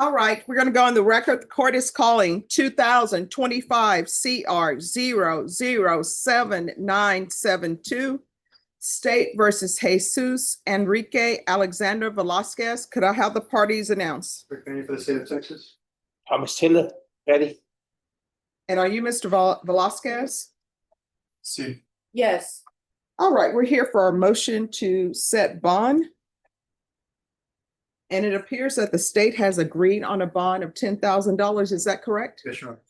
All right, we're going to go on the record. The court is calling 2025 CR 0077972 State versus Jesus Enrique Alexander Velasquez. Could I have the parties announced? Attorney for the state of Texas. Thomas Taylor, ready? And are you Mr. Velasquez? See. Yes. All right, we're here for our motion to set bond. And it appears that the state has agreed on a bond of $10,000. Is that correct? Yes, Your Honor.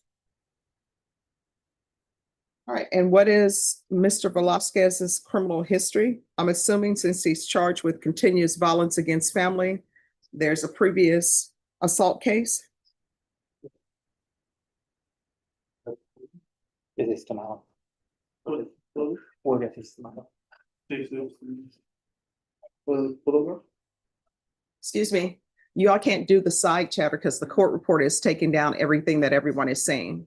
All right, and what is Mr. Velasquez's criminal history? I'm assuming since he's charged with continuous violence against family, there's a previous assault case. Desestimado. Excuse me, you all can't do the side chatter because the court reporter is taking down everything that everyone is saying.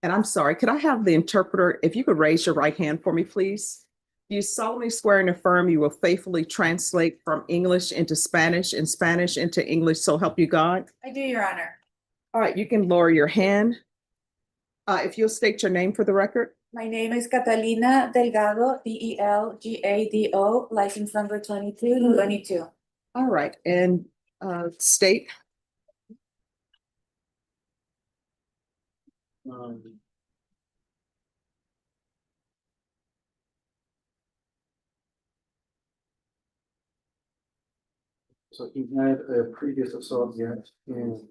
And I'm sorry, could I have the interpreter, if you could raise your right hand for me, please? You solemnly swear and affirm you will faithfully translate from English into Spanish and Spanish into English, so help you God? I do, Your Honor. All right, you can lower your hand. If you'll state your name for the record. My name is Catalina Delgado, Delgado, license number 2222. All right, and state. So he had a previous assault yet in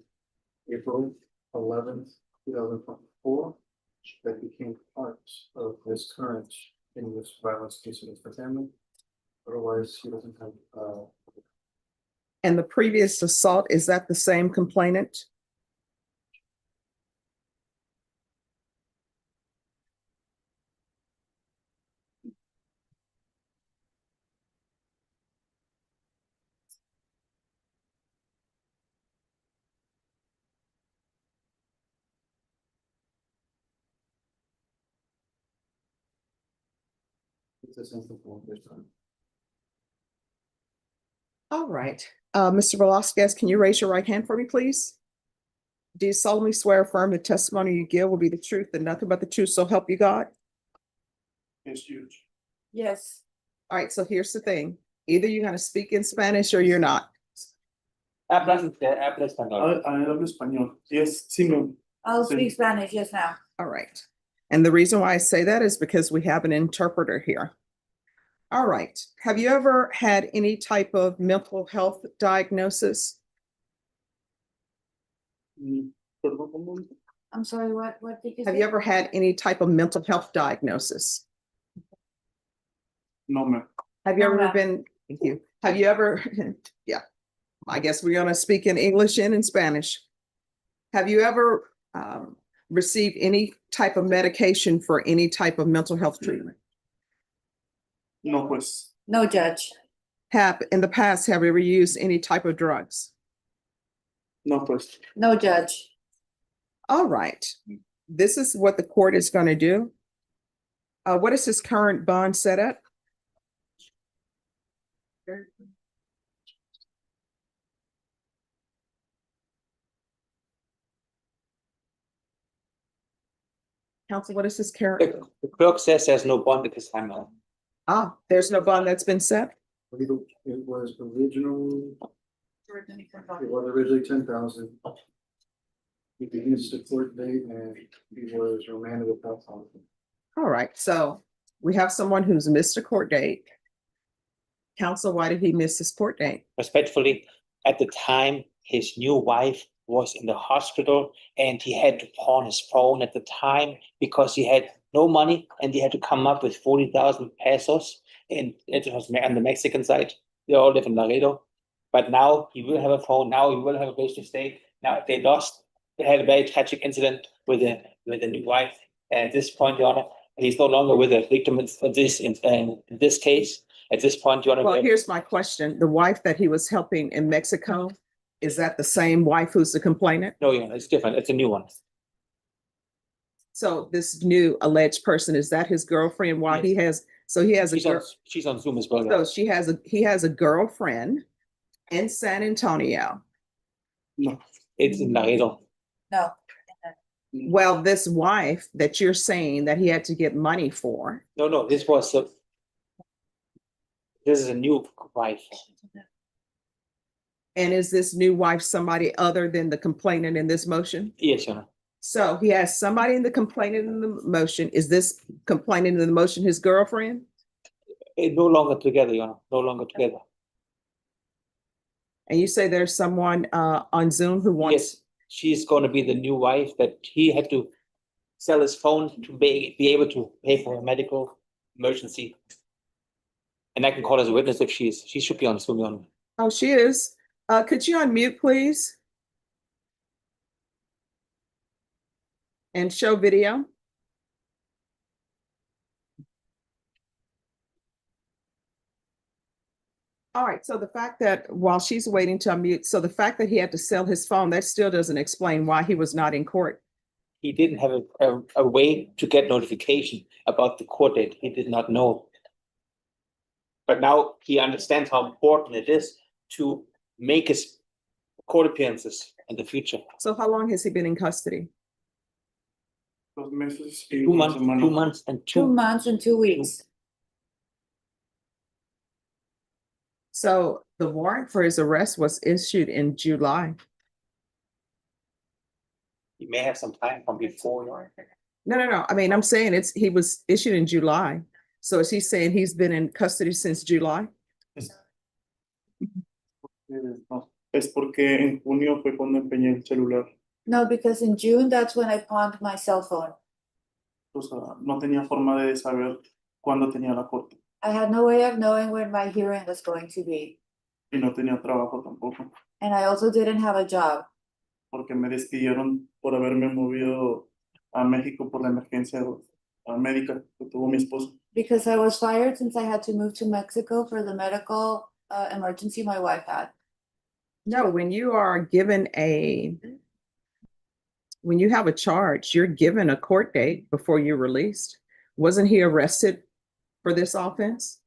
April 11th, 2024, that became part of this current continuous violence case against the family. Otherwise, he doesn't have. And the previous assault, is that the same complainant? It's the same thing for this time. All right, Mr. Velasquez, can you raise your right hand for me, please? Do you solemnly swear or affirm the testimony you give will be the truth and nothing but the truth, so help you God? It's huge. Yes. All right, so here's the thing. Either you're gonna speak in Spanish or you're not. Habla español. Hablo español. Yes, sí, ma'am. I'll Sí. speak Spanish just now. All right. And the reason why I say that is because we have an interpreter here. All right. Have you ever had any type of mental health diagnosis? I'm sorry, what did you say? Have you ever had any type of mental health diagnosis? No, ma'am. Have you No, ever ma'am. been, thank you. Have you ever, yeah, I guess we're gonna speak in English and in Spanish. Have you ever received any type of medication for any type of mental health treatment? No, pues. No, Judge. Have, in the past, have you ever used any type of drugs? No, pues. No, Judge. All right, this is what the court is gonna do. What is his current bond set at? Counsel, what is his current? The clerk says there's no bond at this time now. There's no bond that's been set? It was originally 10,000. He begins the court date and he was remanded without bond. All right, so we have someone who's missed a court date. Counsel, why did he miss his court date? Respectfully, at the time, his new wife was in the hospital and he had to pawn his phone at the time because he had no money and he had to come up with 40,000 pesos. And it was on the Mexican side. They all live in Laredo. But now he will have a phone. Now he will have a place to stay. Now they lost. They had a very tragic incident with the new wife. And at this point, Your Honor, he's no longer with the victim in this case. At this point, Your Honor. Well, here's my question. The wife that he was helping in Mexico, is that the same wife who's the complainant? No, Your Honor, it's different. It's a new one. So this new alleged person, is that his girlfriend while he has So he has a girl. She's on Zoom as well. So he has a girlfriend in San Antonio. No. It's in Laredo. No, Well, this wife that you're saying that he had to get money for, No, this is a new wife. and is this new wife somebody other than the complainant in this motion? Yes, Your Honor. So he has somebody in the complainant in the motion. Is this complainant in the motion his girlfriend? No longer together, Your Honor. No longer together. And you say there's someone on Zoom who wants, Yes, she's going to be the new wife that he had to sell his phone to be able to pay for a medical emergency. And I can call as a witness if she should be on Zoom, Your Honor. oh, she is. Could you unmute, please? And show video. All right, so the fact that while she's waiting to unmute, so the fact that he had to sell his phone, that still doesn't explain why he was not in court. He didn't have a way to get notification about the court date. He did not know. But now he understands how important it is to make his court appearances in the future. So how long has he been in custody? 2 meses y 2 una months, semana. 2 months and 2 months and 2 weeks. So the warrant for his arrest was issued in July. He may have some time from before, Your Honor. No. I mean, I'm saying he was issued in July. So is he saying he's been in custody since July? No, es porque en junio fue cuando empeñé el celular. No, because in June, that's when I pawned my cell phone. O sea, no tenía forma de saber cuándo tenía la corte. I had no way of knowing when my hearing was going to be. Y no tenía trabajo tampoco. And I also didn't have a job Porque me despidieron por haberme movido a México por la emergencia médica que tuvo mi esposo. because I was fired since I had to move to Mexico for the medical emergency my wife had. No, when you are given when you have a charge, you're given a court date before you're released. Wasn't he arrested for this offense?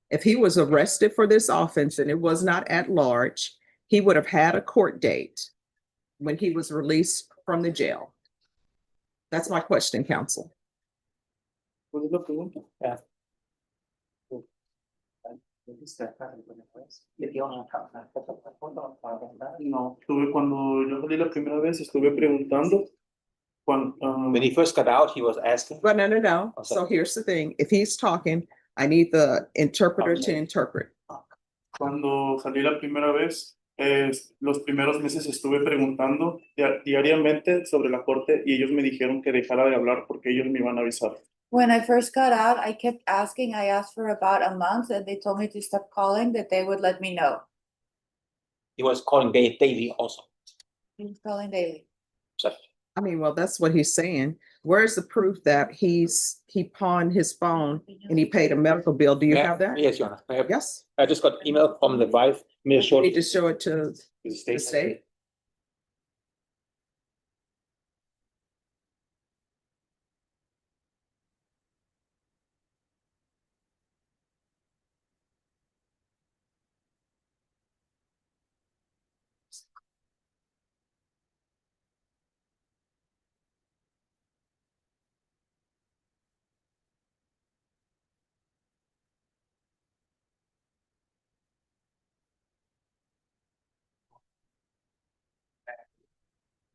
If he was arrested for this offense and it was not at large, he would have had a court date when he was released from the jail. That's my question, counsel. ¿Cuál es la pregunta? No, cuando yo salí la primera vez, estuve preguntando. When he first got out, he was asking. But no. Okay. So here's the thing. If he's talking, I need the interpreter to interpret. Cuando salí la primera vez, los primeros meses estuve preguntando diariamente sobre la corte y ellos me dijeron que dejara de hablar porque ellos me iban a avisar. When I first got out, I kept asking. I asked for about a month and they told me to stop calling, that they would let me know. He was calling daily also. He was calling daily. So I mean, well, that's what he's saying. Where's the proof that he pawned his phone and he paid a medical bill? Do you have that? Yes, Your Honor. Yes. I just got email from the wife. You need to show it to the the state.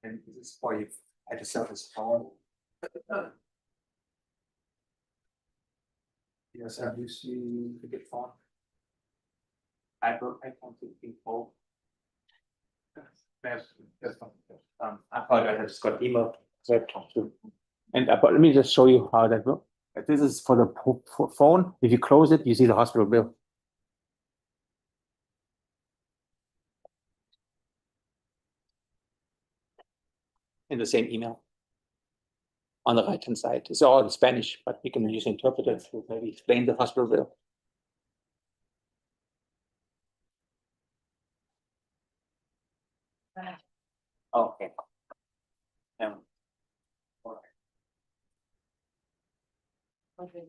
And this is why you had to sell his phone. Yes, have you seen the good phone? iPhone 15 Pro. I apologize, I just got email. So I talked to. And let me just show you how that works. This is for the phone. If you close it, you see the hospital bill. In the same email. On the right-hand side, it's all in Spanish, but you can use interpreter to maybe explain the hospital bill. Okay. Okay.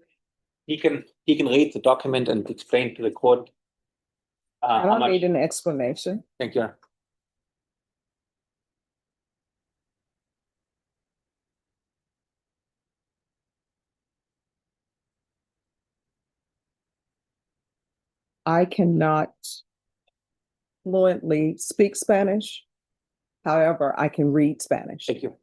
He can read the document and explain to the court. I How don't much, need an explanation. thank you. I cannot fluently speak Spanish. However, I can read Spanish. Thank you.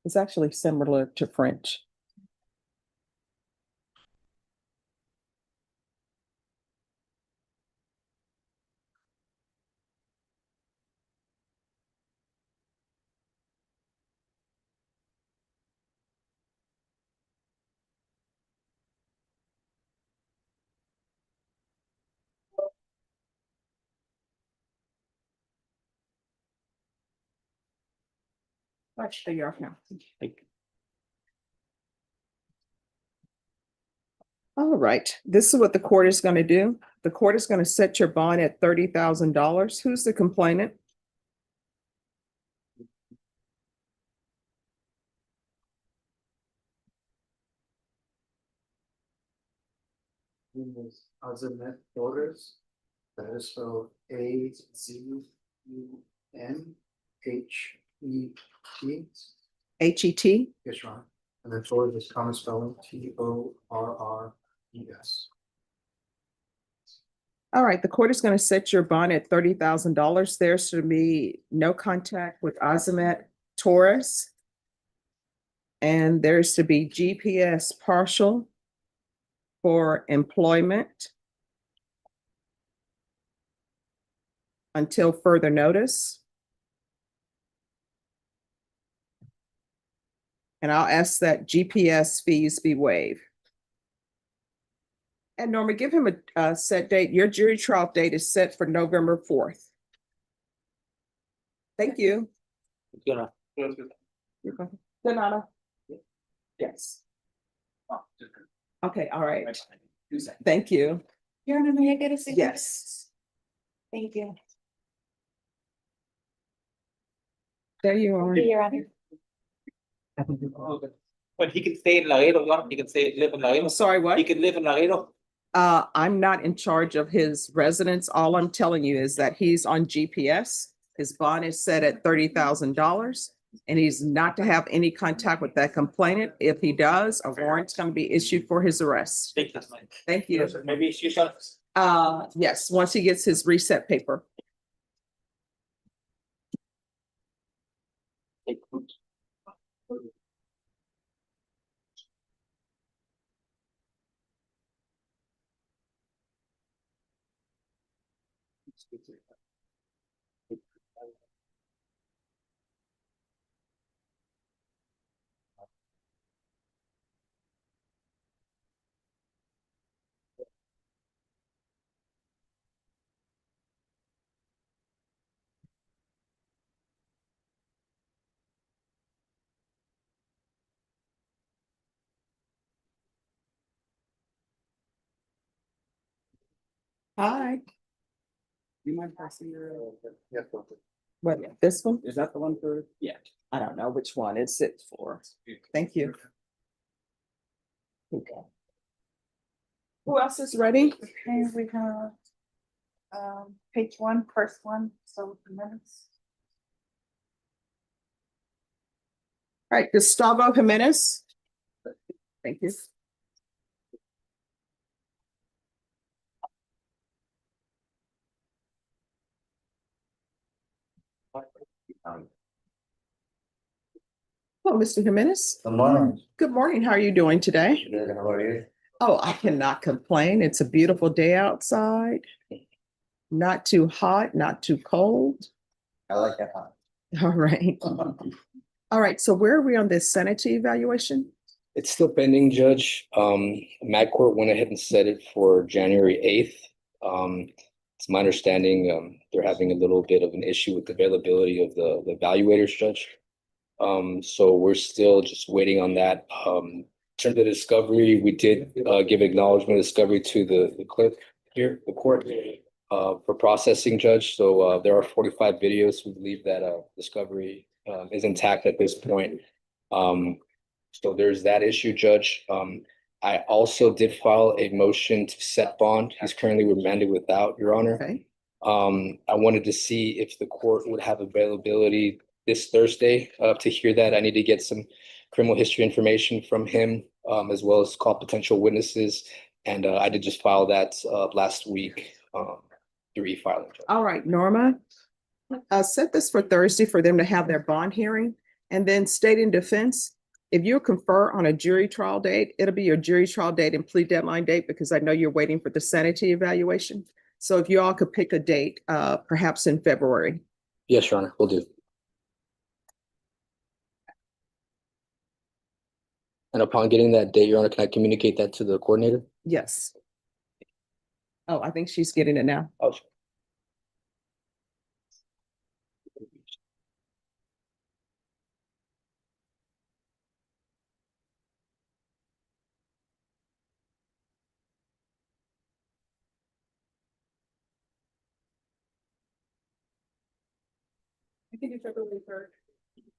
It's actually similar to French. Watch the yard now. Thank you. All right, this is what the court is going to do. The court is going to set your bond at $30,000. Who's the complainant? Name is Azamet Torres. That is spelled AZUNHET. HET? Yes, Ron. And then Torres is common spelling TORRES. All right, the court is going to set your bond at $30,000. There's to be no contact with Azamet Torres. And there's to be GPS partial for employment until further notice. And I'll ask that GPS fees be waived. And Norma, give him a set date. Your jury trial date is set for November 4th. Thank you. You know, You're welcome. Donata? Yes. Okay, all right. Thank you. Your Honor, may I get a signature? Yes, Thank you. there you are. Your Honor. but he can stay in Laredo, Your Honor. He can live in Laredo. I'm sorry, what? He can live in Laredo. I'm not in charge of his residence. All I'm telling you is that he's on GPS. His bond is set at $30,000 and he's not to have any contact with that complainant. If he does, a warrant's going to be issued for his arrest. Thank you. Thank you. Maybe you shall. Yes, once he gets his reset paper. Hi. You mind passing your, Yes. what, this one? Is that the one for? Yeah. I don't know which one it's it for. Thank you. Okay. Who else is ready? Okay, we have page one, first one, so the minutes. All right, Gustavo Jimenez. Thank you. Hello, Mr. Jimenez. Good morning. Good morning. How are you doing today? Good, how are you? Oh, I cannot complain. It's a beautiful day outside. Not too hot, not too cold. I like that. All right. All right, so where are we on this sanity evaluation? It's still pending, Judge. Mag Court went ahead and set it for January 8th. It's my understanding, they're having a little bit of an issue with the availability of the evaluators, Judge. So we're still just waiting on that. In terms of discovery, we did give acknowledgement of discovery to the clerk here, the court, for processing, Judge. So there are 45 videos. We believe that discovery is intact at this point. So there's that issue, Judge. I also did file a motion to set bond. He's currently remanded without, Your Honor. Okay, I wanted to see if the court would have availability this Thursday to hear that. I need to get some criminal history information from him, as well as call potential witnesses. And I did just file that last week through e-filing. all right, Norma. Set this for Thursday for them to have their bond hearing, and then state in defense. If you confer on a jury trial date, it'll be your jury trial date and plea deadline date, because I know you're waiting for the sanity evaluation. So if you all could pick a date, perhaps in February. Yes, Your Honor, will do. And upon getting that date, Your Honor, can I communicate that to the coordinator? Yes. Oh, I think she's getting it now. Oh,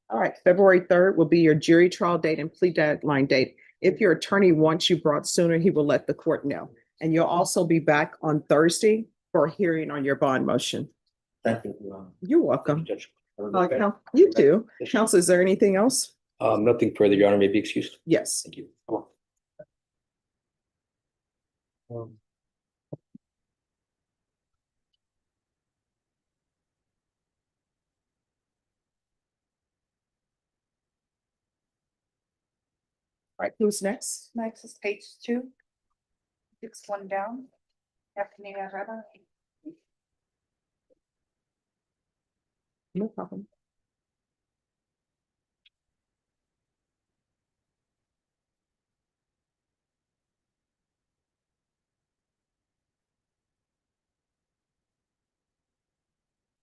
All right, February 3rd will be your jury trial date and plea deadline date. If your attorney wants you brought sooner, he will let the court know. And you'll also be back on Thursday for a hearing on your bond motion. Thank you. You're welcome. Judge. You too. Counsel, is there anything else? Nothing further, Your Honor, may be excused. Yes. Thank you. All right, who's next? Next is page 2. 6 1 down. Anthony Herrera. No problem.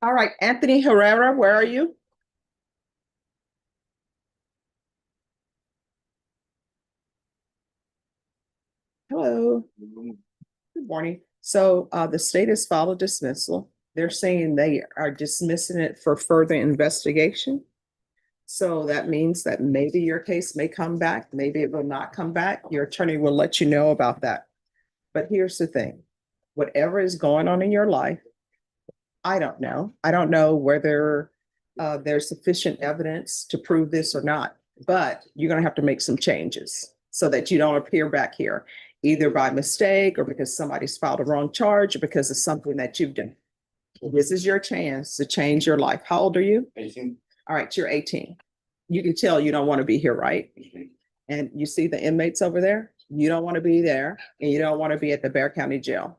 All right, Anthony Herrera, where are you? Hello. Good morning. So the state has filed a dismissal. They're saying they are dismissing it for further investigation. So that means that maybe your case may come back, maybe it will not come back. Your attorney will let you know about that. But here's the thing, whatever is going on in your life, I don't know. I don't know whether there's sufficient evidence to prove this or not, but you're going to have to make some changes so that you don't appear back here, either by mistake or because somebody's filed a wrong charge or because of something that you've done. This is your chance to change your life. How old are you? 18. All right, you're 18. You can tell you don't want to be here, right? And you see the inmates over there? You don't want to be there, and you don't want to be at the Bear County Jail.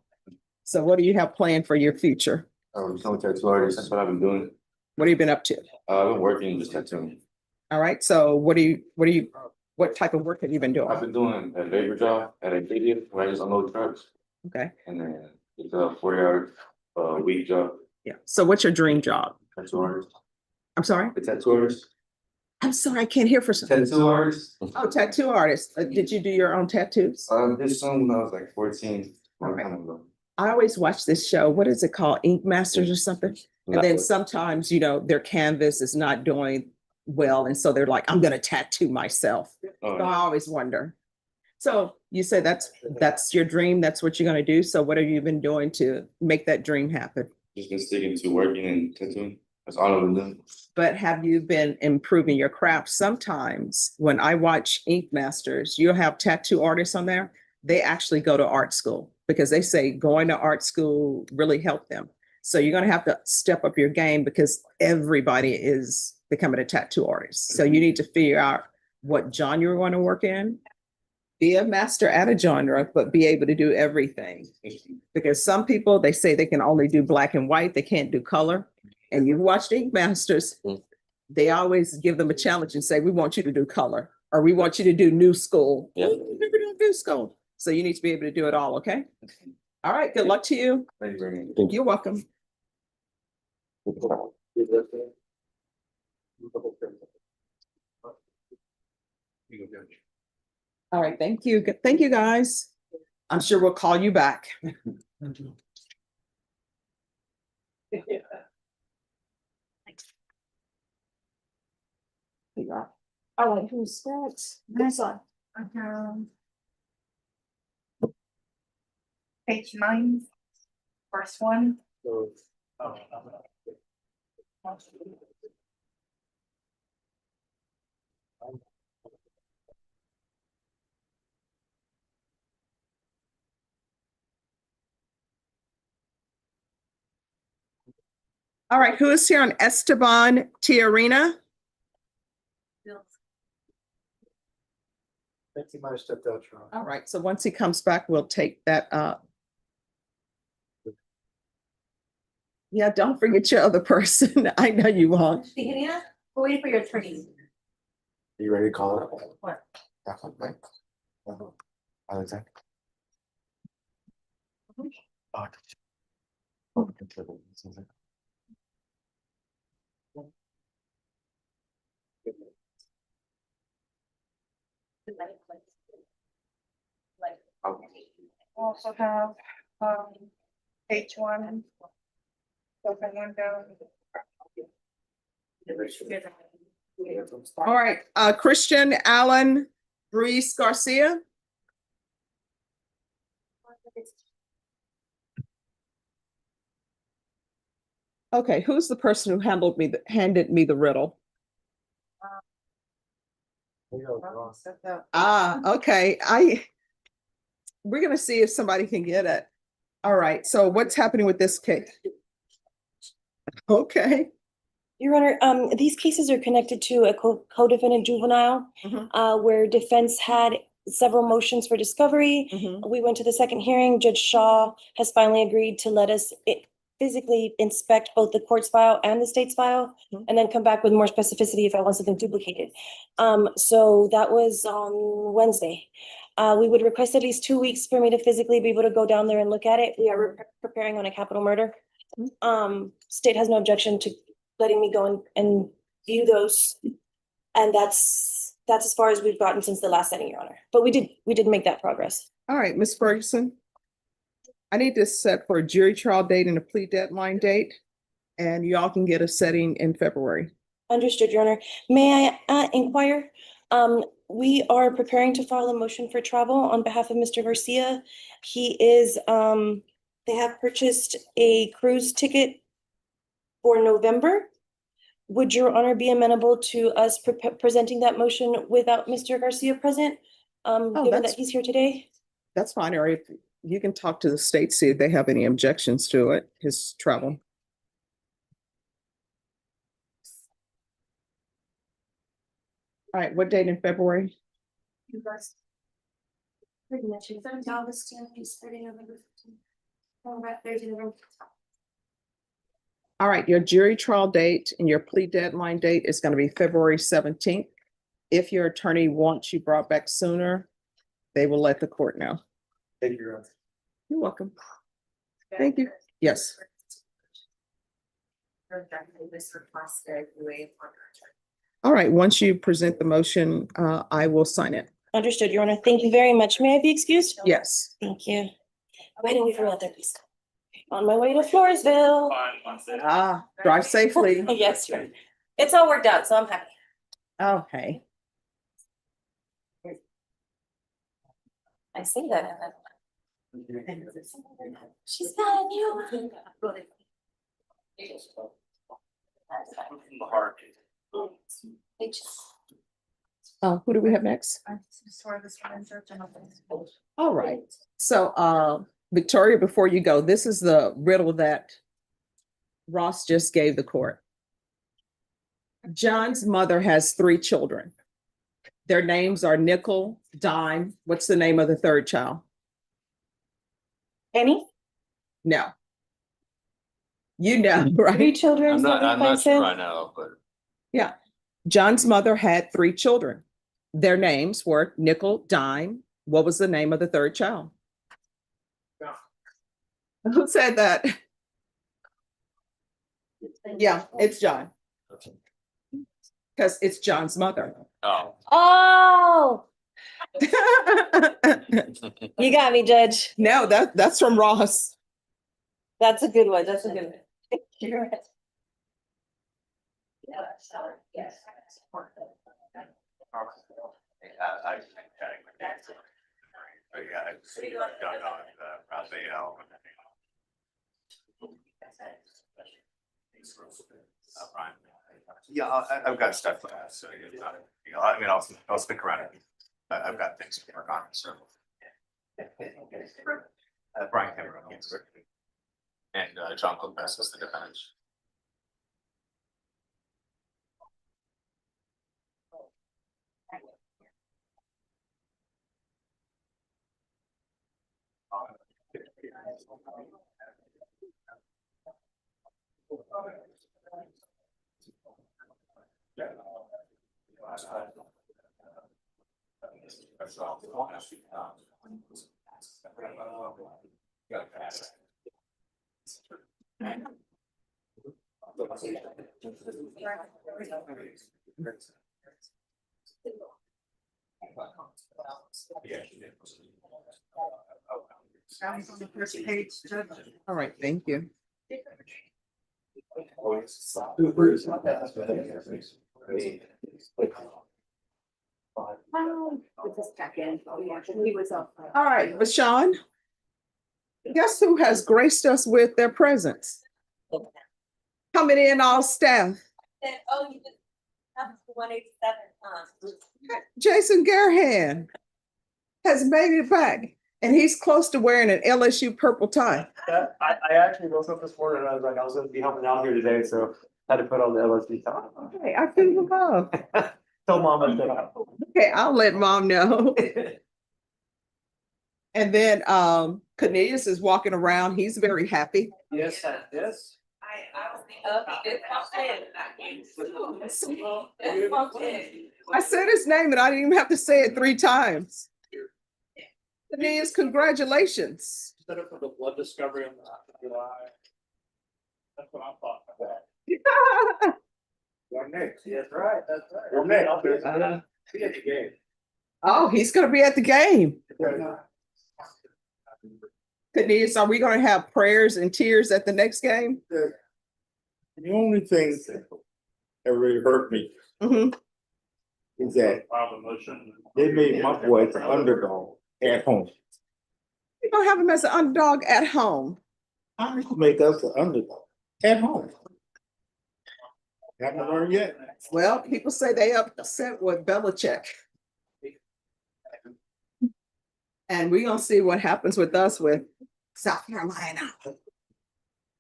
So what do you have planned for your future? Become a tattoo artist. That's what I've been doing. What have you been up to? I've been working just tattooing. All right, so what type of work have you been I've doing? been doing a labor job at a stadium where I just unload trucks, Okay, and then it's a 40-hour week job. yeah. So what's your dream job? Tattoo artist. I'm sorry? The tattoo artist. I'm sorry, I can't hear for some. Tattoo artist. Oh, tattoo artist. Did you do your own tattoos? Did some when I was like 14. Long time ago. I always watch this show. What is it called? Ink Masters or something? And then sometimes, their canvas is not doing well. And so they're like, I'm going to tattoo myself. Oh, So I always wonder. So you say that's your dream. That's what you're going to do. So what have you been doing to make that dream happen? just been sticking to working and tattooing. That's all I've been doing. But have you been improving your craft? Sometimes when I watch Ink Masters, you'll have tattoo artists on there. They actually go to art school because they say going to art school really helped them. So you're going to have to step up your game because everybody is becoming a tattoo artist. So you need to figure out what genre you're going to work in. Be a master at a genre, but be able to do everything. Because some people, they say they can only do black and white. They can't do color. And you watch Ink Masters, they always give them a challenge and say, we want you to do color, or we want you to do new school. Yeah. We're never doing new school. So you need to be able to do it all, okay? All right, good luck to you. Thank you very much. You're welcome. All right, thank you. Thank you, guys. I'm sure we'll call you back. you are. All right, who's next? This one. Page 9, first one. So, All right, who is here on Esteban Tiarina? I think he might have stepped out, Your Honor. All right, so once he comes back, we'll take that up. Yeah, don't forget your other person. I know you won't. Tijerina, we're waiting for your attorney. Are you ready to call it? What? That's what, right? Alexander. Oh, Also have, page 1. Open window. All right, Christian Allen Ruiz Garcia. Okay, who's the person who handed me the riddle? Here you go, Your Honor. Ah, okay, we're gonna see if somebody can get it. All right, so what's happening with this case? Okay. Your Honor, these cases are connected to a co-defendant juvenile, Mhm. where defense had several motions for discovery. Mhm. We went to the second hearing. Judge Shaw has finally agreed to let us physically inspect both the court's file and the state's file, Mhm. and then come back with more specificity if I want something duplicated. So that was on Wednesday. We would request at least 2 weeks for me to physically be able to go down there and look at it. We are preparing on a capital murder. State has no objection to letting me go and view those. And that's as far as we've gotten since the last setting, Your Honor. But we did make that progress. All right, Ms. Ferguson. I need this set for a jury trial date and a plea deadline date, and y'all can get a setting in February. Understood, Your Honor. May I inquire? We are preparing to file a motion for travel on behalf of Mr. Garcia. He is, they have purchased a cruise ticket for November. Would Your Honor be amenable to us presenting that motion without Mr. Garcia present? Given that that's- he's here today? That's fine, or if you can talk to the state, see if they have any objections to it, his travel. All right, what date in February? You guys. Pretty much, it's August 10th, he's starting November 15th. Oh, right, there's November. All right, your jury trial date and your plea deadline date is going to be February 17th. If your attorney wants you brought back sooner, they will let the court know. Thank you, Your Honor. You're welcome. Thank you. Yes. All right, once you present the motion, I will sign it. Understood, Your Honor. Thank you very much. May I be excused? Yes. Thank you. Waiting for out there, please. On my way to Floresville. Ah, drive safely. Yes, Your Honor. It's all worked out, so I'm happy. Okay. I see that in that. She's got a new one. Who do we have next? All right. So, Victoria, before you go, this is the riddle that Ross just gave the court. John's mother has 3 children. Their names are Nickel, Dime. What's the name of the third child? Penny, No. You know, 3 right? children. I'm not 75 sure cents. right now, but Yeah. John's mother had 3 children. Their names were Nickel, Dime. What was the name of the third child? Who said that? Yeah, it's John. Because it's John's mother. oh. Oh, you got me, Judge. No, that's from Ross. That's a good one. That's a good one. You're right. I but yeah, it's done on Rafael. Brian. Yeah, I've got stuff like that, so you know, I mean, I'll stick around. I've got things to work on, so. Brian Cameron, yes, and John Lopez is the defendant. All right, thank you. All right, Bashan. Guess who has graced us with their presence? Coming in all staff. Oh, you just have 187. Jason Garhan has made it back, and he's close to wearing an LSU purple tie. I actually woke up this morning and I was like, I was gonna be helping out here today, so I had to put on the LSD tie. Okay, I feel the love. Tell mom I said. Okay, I'll let mom know. And then Cornelius is walking around. He's very happy. Yes, yes. I said his name and I didn't even have to say it 3 times. Cornelius, congratulations. Set up for the blood discovery on the eye. That's what I'm talking about. You're next. That's right, that's right. You're next. I'll be at the game. Oh, he's gonna be at the game. Cornelius, are we gonna have prayers and tears at the next game? The only thing that really hurt me Mhm. is that they made my boy the underdog at home. We're gonna have him as an underdog at home. How did you make us the underdog at home? Haven't learned yet. Well, people say they upset with Belichick. And we're gonna see what happens with us with South Carolina.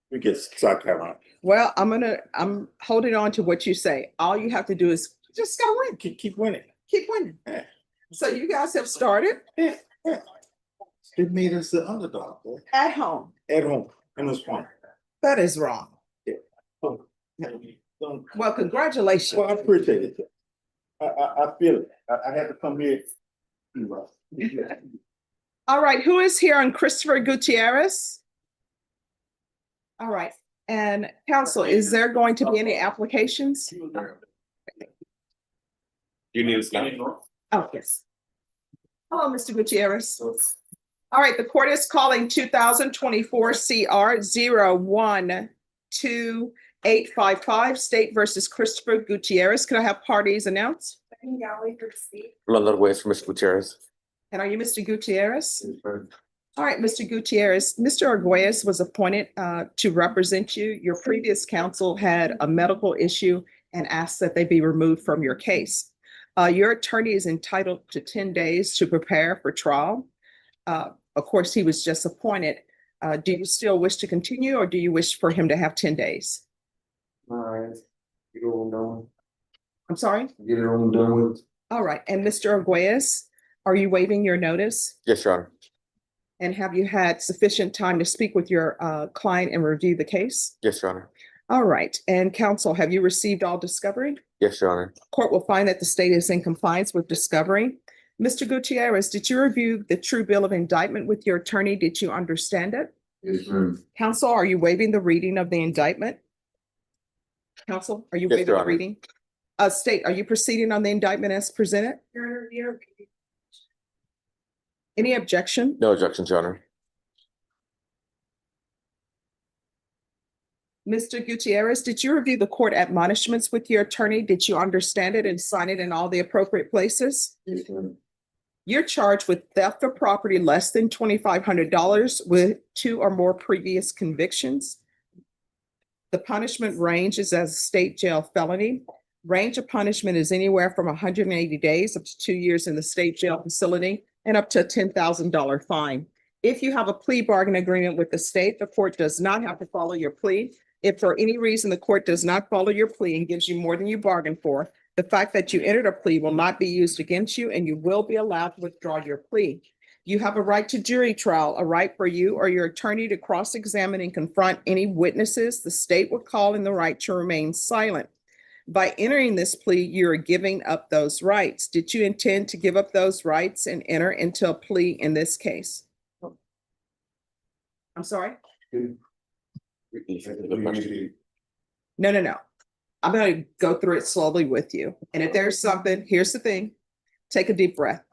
We get South Carolina. Well, I'm holding on to what you say. All you have to do is just gotta win. Keep winning. Keep winning. Yeah. So you guys have started Yeah. They made us the underdog boy. at home. At home in the swamp. That is wrong. Well, congratulations. Well, I appreciate it. I feel it. I had to come here. All right, who is here on Christopher Gutierrez? All right, and counsel, is there going to be any applications? You need to stop. Oh, yes. Hello, Mr. Gutierrez. All right, the court is calling 2024 CR 0128855, State versus Christopher Gutierrez. Can I have parties announced? London West, Mr. Gutierrez. And are you Mr. Gutierrez? All right, Mr. Gutierrez, Mr. Arguelles was appointed to represent you. Your previous counsel had a medical issue and asked that they be removed from your case. Your attorney is entitled to 10 days to prepare for trial. Of course, he was just appointed. Do you still wish to continue or do you wish for him to have 10 days? All right. Get it all done. I'm sorry? Get it all done with. All right, and Mr. Arguelles, are you waiving your notice? Yes, Your Honor. And have you had sufficient time to speak with your client and review the case? Yes, Your Honor. All right, and counsel, have you received all discovery? Yes, Your Honor. Court will find that the state is in compliance with discovery. Mr. Gutierrez, did you review the true bill of indictment with your attorney? Did you understand it? Yes, ma'am. Counsel, are you waiving the reading of the indictment? Counsel, are you Yes, waiving Your the Honor. reading? State, are you proceeding on the indictment as presented? Any objection? No objections, Your Honor. Mr. Gutierrez, did you review the court admonishments with your attorney? Did you understand it and sign it in all the appropriate places? You're charged with theft of property less than $2,500 with 2 or more previous convictions. The punishment range is as a state jail felony. Range of punishment is anywhere from 180 days up to 2 years in the state jail facility and up to a $10,000 fine. If you have a plea bargain agreement with the state, the court does not have to follow your plea. If for any reason the court does not follow your plea and gives you more than you bargained for, the fact that you entered a plea will not be used against you and you will be allowed to withdraw your plea. You have a right to jury trial, a right for you or your attorney to cross-examine and confront any witnesses the state would call, and the right to remain silent. By entering this plea, you're giving up those rights. Did you intend to give up those rights and enter into a plea in this case? I'm sorry? No. I'm going to go through it slowly with you. And if there's something, here's the thing, take a deep breath.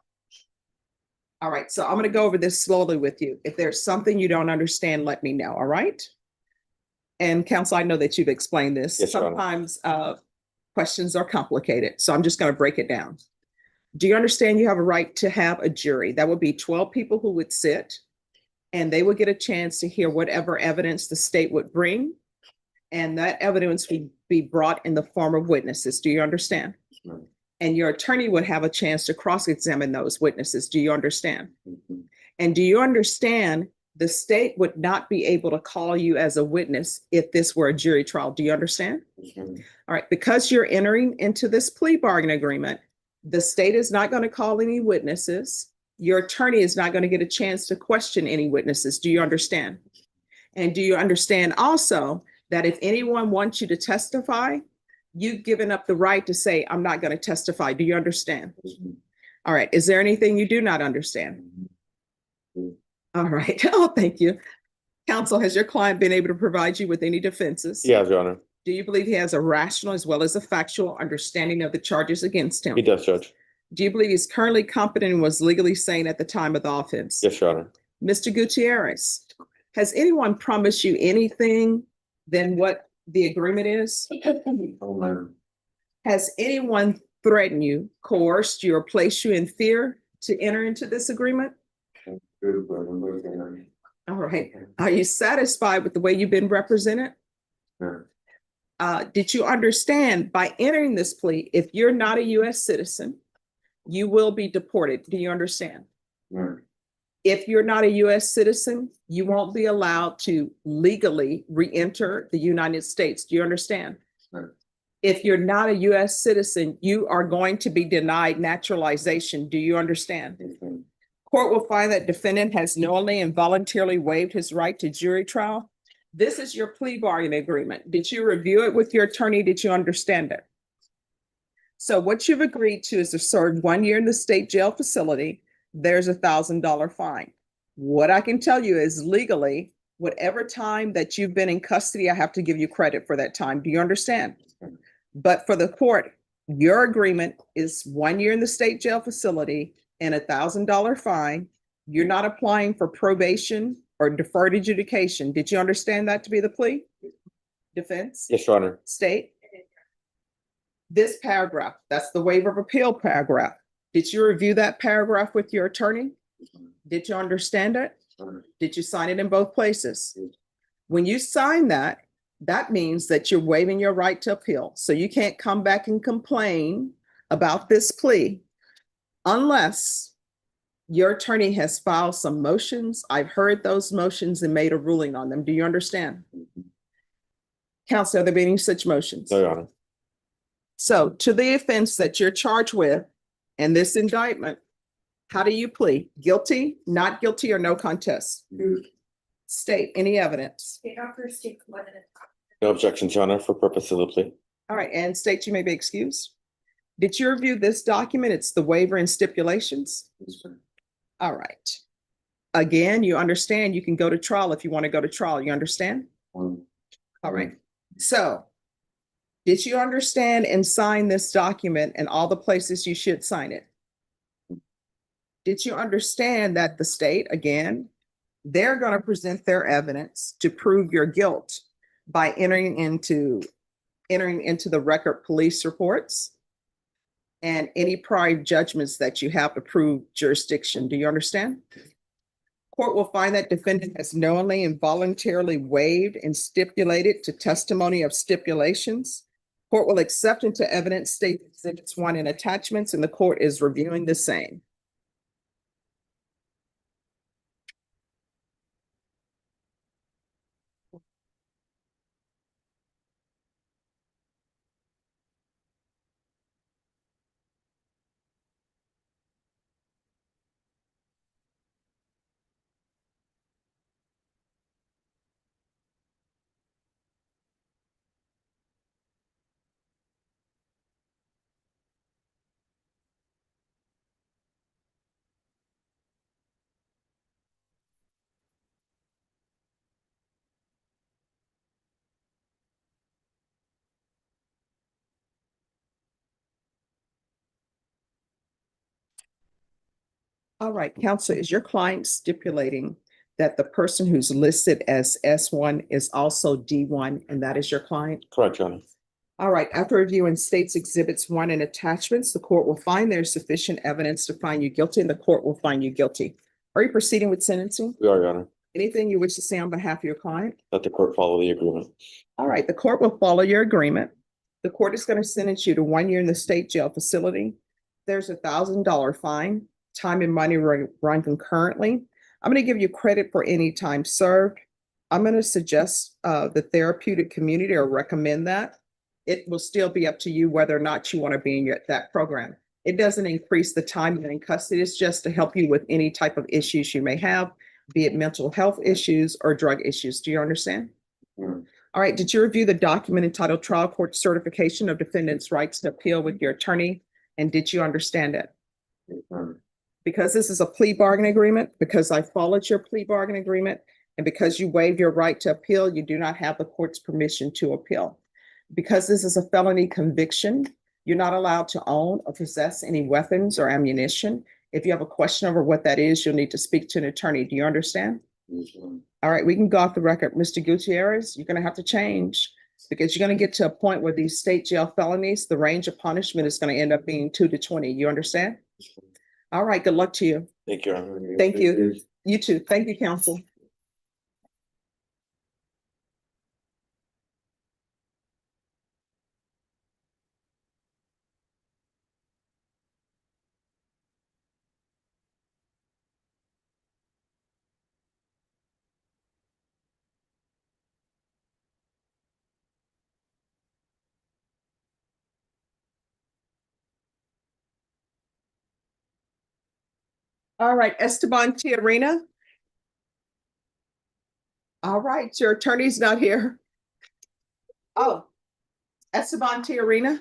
All right, so I'm going to go over this slowly with you. If there's something you don't understand, let me know, all right? And counsel, I know that you've explained this. Yes, Your Honor. Sometimes questions are complicated, so I'm just going to break it down. Do you understand you have a right to have a jury? That would be 12 people who would sit, and they would get a chance to hear whatever evidence the state would bring, and that evidence would be brought in the form of witnesses. Do you understand? Right. And your attorney would have a chance to cross-examine those witnesses. Do you understand? And do you understand the state would not be able to call you as a witness if this were a jury trial? Do you understand? All right, because you're entering into this plea bargain agreement, the state is not going to call any witnesses. Your attorney is not going to get a chance to question any witnesses. Do you understand? And do you understand also that if anyone wants you to testify, you've given up the right to say, I'm not going to testify. Do you understand? All right. Is there anything you do not understand? All right. Oh, thank you. Counsel, has your client been able to provide you with any defenses? Yes, Your Honor. Do you believe he has a rational as well as a factual understanding of the charges against him? He does, Judge. Do you believe he's currently competent and was legally sane at the time of the offense? Yes, Your Honor. Mr. Gutierrez, has anyone promised you anything than what the agreement is? Has anyone threatened you, coerced you, or placed you in fear to enter into this agreement? All right. Are you satisfied with the way you've been represented? Did you understand by entering this plea, if you're not a U.S. citizen, you will be deported? Do you understand? If you're not a U.S. citizen, you won't be allowed to legally re-enter the United States. Do you understand? If you're not a U.S. citizen, you are going to be denied naturalization. Do you understand? Court will find that defendant has knowingly and voluntarily waived his right to jury trial. This is your plea bargain agreement. Did you review it with your attorney? Did you understand it? So what you've agreed to is to serve 1 year in the state jail facility. There's $1,000 fine. What I can tell you is legally, whatever time that you've been in custody, I have to give you credit for that time. Do you understand? But for the court, your agreement is 1 year in the state jail facility and $1,000 fine. You're not applying for probation or deferred adjudication. Did you understand that to be the plea? Defense? Yes, Your Honor. State? This paragraph, that's the waiver of appeal paragraph. Did you review that paragraph with your attorney? Did you understand it? Did you sign it in both places? When you sign that, that means that you're waiving your right to appeal. So you can't come back and complain about this plea unless your attorney has filed some motions. I've heard those motions and made a ruling on them. Do you understand? Counsel, are there been any such motions? No, Your Honor. So to the offense that you're charged with and this indictment, how do you plead? Guilty, not guilty, or no contest? State any evidence. No objections, Your Honor, for purpose of the plea. All right, and state you may be excused. Did you review this document? It's the waiver and stipulations. All right. Again, you understand you can go to trial if you want to go to trial. You understand? All right. So did you understand and sign this document and all the places you should sign it? Did you understand that the state, again, they're going to present their evidence to prove your guilt. by entering into the record police reports and any prior judgments that you have to prove jurisdiction. Do you understand? Court will find that defendant has knowingly and voluntarily waived and stipulated to testimony of stipulations. Court will accept into evidence state exhibits 1 and attachments, and the court is reviewing the same. All right, counsel, is your client stipulating that the person who's listed as S1 is also D1, and that is your client? Correct, Your Honor. All right, after reviewing states exhibits 1 and attachments, the court will find there's sufficient evidence to find you guilty, and the court will find you guilty. Are you proceeding with sentencing? We are, Your Honor. Anything you wish to say on behalf of your client? Let the court follow the agreement. All right, the court will follow your agreement. The court is going to sentence you to 1 year in the state jail facility. There's $1,000 fine. Time and money run concurrently. I'm going to give you credit for any time served. I'm going to suggest the therapeutic community or recommend that. It will still be up to you whether or not you want to be in that program. It doesn't increase the time you're in custody. It's just to help you with any type of issues you may have, be it mental health issues or drug issues. Do you understand? Mm. All right. Did you review the document entitled Trial Court Certification of Defendant's Rights to Appeal with your attorney? And did you understand it? Because this is a plea bargain agreement, because I followed your plea bargain agreement, and because you waived your right to appeal, you do not have the court's permission to appeal. Because this is a felony conviction, you're not allowed to own or possess any weapons or ammunition. If you have a question over what that is, you'll need to speak to an attorney. Do you understand? Yes, Your Honor. All right, we can go off the record. Mr. Gutierrez, you're going to have to change because you're going to get to a point where these state jail felonies, the range of punishment is going to end up being 2 to 20. You understand? All right, good luck to you. Thank you, Your Honor. Thank you. You too. Thank you, counsel. All right, Esteban Tiarena. All right, your attorney's not here. Oh, Esteban Tiarena.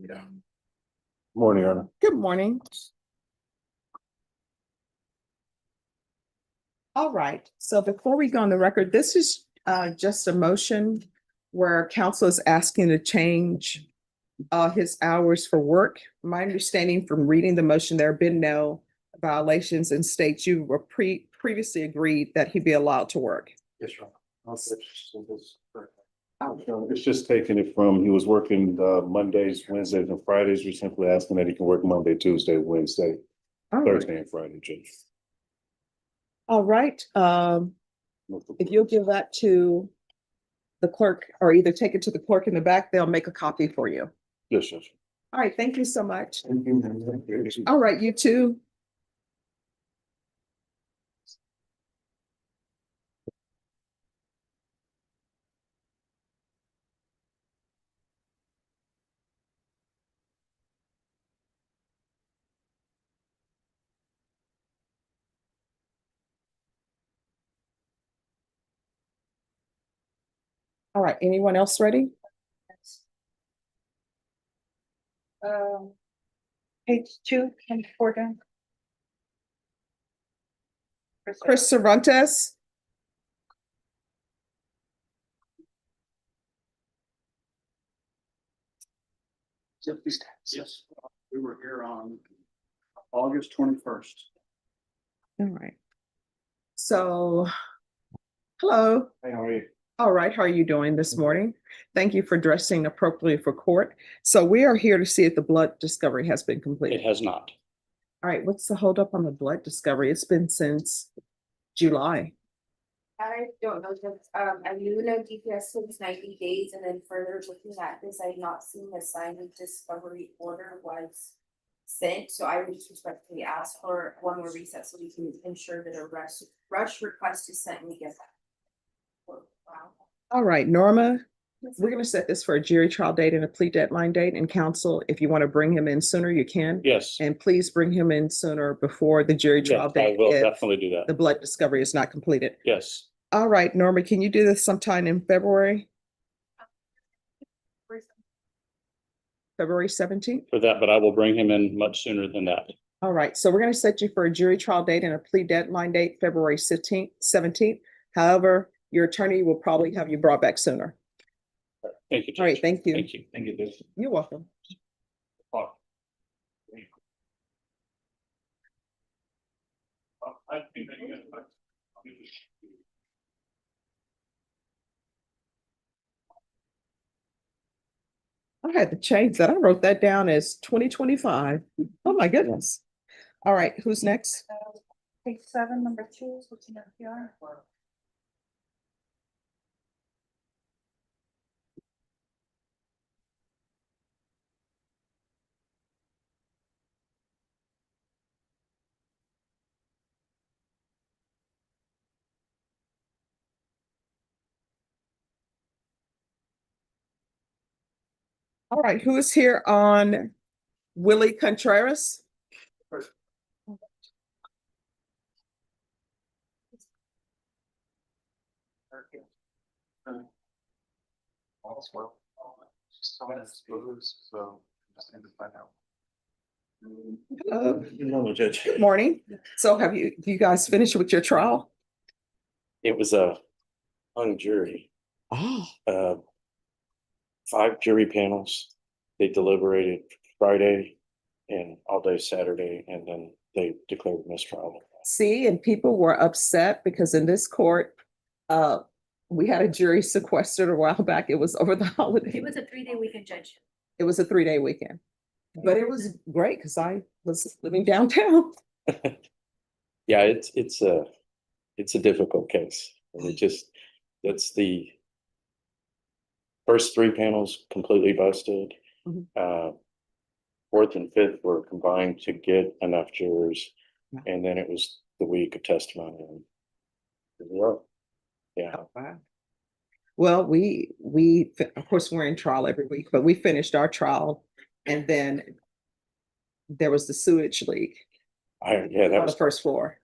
Yeah. Morning, Your Honor. Good morning. All right, so before we go on the record, this is just a motion where counsel is asking to change his hours for work. My understanding from reading the motion, there have been no violations in states. You were previously agreed that he be allowed to work. Yes, Your Honor. I'll switch to this. It's just taking it from, he was working Mondays, Wednesdays, and Fridays. We're simply asking that he can work Monday, Tuesday, Wednesday, All right. Thursday, and Friday, Judge. All right, if you'll give that to the clerk or either take it to the clerk in the back, they'll make a copy for you. Yes, Judge. All right, thank you so much. Thank you. All right, you too. All right, anyone else ready? Page 2 and 4 down. Chris Cervantes. Yes, we were here on August 21st. All right. So, hello. Hey, how are you? All right, how are you doing this morning? Thank you for dressing appropriately for court. So we are here to see if the blood discovery has been completed. It has not. All right, what's the holdup on the blood discovery? It's been since July. I don't know, just, I knew no DPS since 90 days, and then further looking at this, I had not seen the signed discovery order was sent, so I would just respectfully ask for one more recess so we can ensure that a rush request is sent and we get that. Wow. All right, Norma, we're gonna set this for a jury trial date and a plea deadline date, and counsel, if you want to bring him in sooner, you can. Yes. And please bring him in sooner before the jury trial Yes, I date will if definitely do the that. blood discovery is not completed. Yes. All right, Norma, can you do this sometime in February? February 17th? For that, but I will bring him in much sooner than that. All right, so we're gonna set you for a jury trial date and a plea deadline date, February 17th. However, your attorney will probably have you brought back sooner. Thank you. All right, Judge. thank you. Thank you. Thank you. Judge. You're welcome. I think that you got it. I had to change that. I wrote that down as 2025. Oh my goodness. All right, who's next? Page 7, number 2, is what's in your PR. All right, who is here on Willie Contreras? All's well. So just need to find out. Hello. Judge. Good morning. So have you guys finished with your trial? It was a hung jury. Oh. 5 jury panels. They deliberated Friday and all day Saturday, and then they declared mistrial. See, and people were upset because in this court, we had a jury sequestered a while back. It was over the holiday. It was a 3-day weekend, Judge. It was a 3-day weekend. But it was great because I was living downtown. Yeah, it's a difficult case. And it's the first 3 panels completely busted. Mhm. 4th and 5th were combined to get enough jurors, Yeah. and then it was the week of testimony. And yeah, Wow. Well, we of course, we're in trial every week, but we finished our trial and then there was the sewage leak that on the was first floor.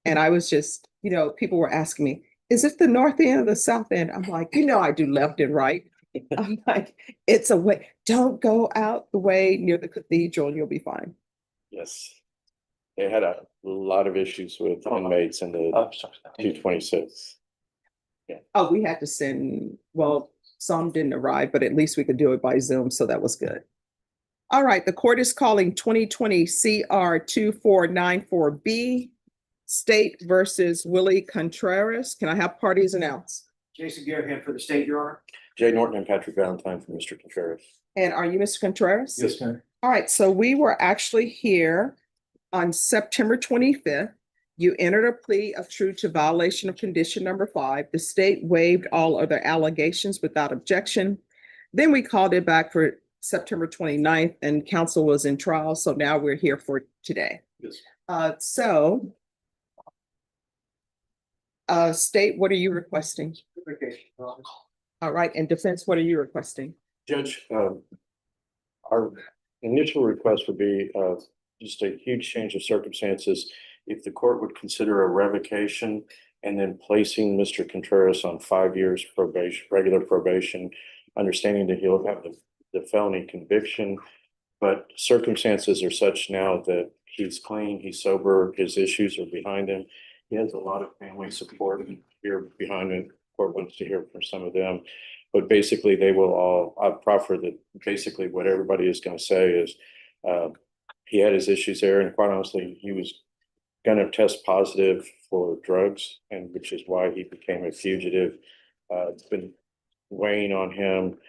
And I was just, people were asking me, is it the north end or the south end? I'm like, I do left and right. I'm like, it's a way, don't go out the way near the cathedral and you'll be fine. yes. They had a lot of issues with inmates in the 226. Oh, we had to send, well, some didn't arrive, but at least we could do it by Zoom, so that was good. All right, the court is calling 2020 CR 2494B, State versus Willie Contreras. Can I have parties announced? Jason Garahan for the state, Your Honor. Jay Norton and Patrick Valentine for Mr. Contreras. And are you Mr. Contreras? Yes, ma'am. All right, so we were actually here on September 25th. You entered a plea of true to violation of condition number 5. The state waived all other allegations without objection. Then we called it back for September 29th and counsel was in trial. So now we're here for today. Yes. State, what are you requesting? All right, and defense, what are you requesting? Judge, our initial request would be just a huge change of circumstances. If the court would consider a revocation and then placing Mr. Contreras on 5 years probation, regular probation, understanding that he'll have the felony conviction, but circumstances are such now that he's clean, he's sober, his issues are behind him. He has a lot of family support here behind him. The court wants to hear from some of them. But basically, they will all, I've proffered that basically what everybody is going to say is he had his issues there, and quite honestly, he was gonna test positive for drugs, and which is why he became a fugitive. It's been weighing on him.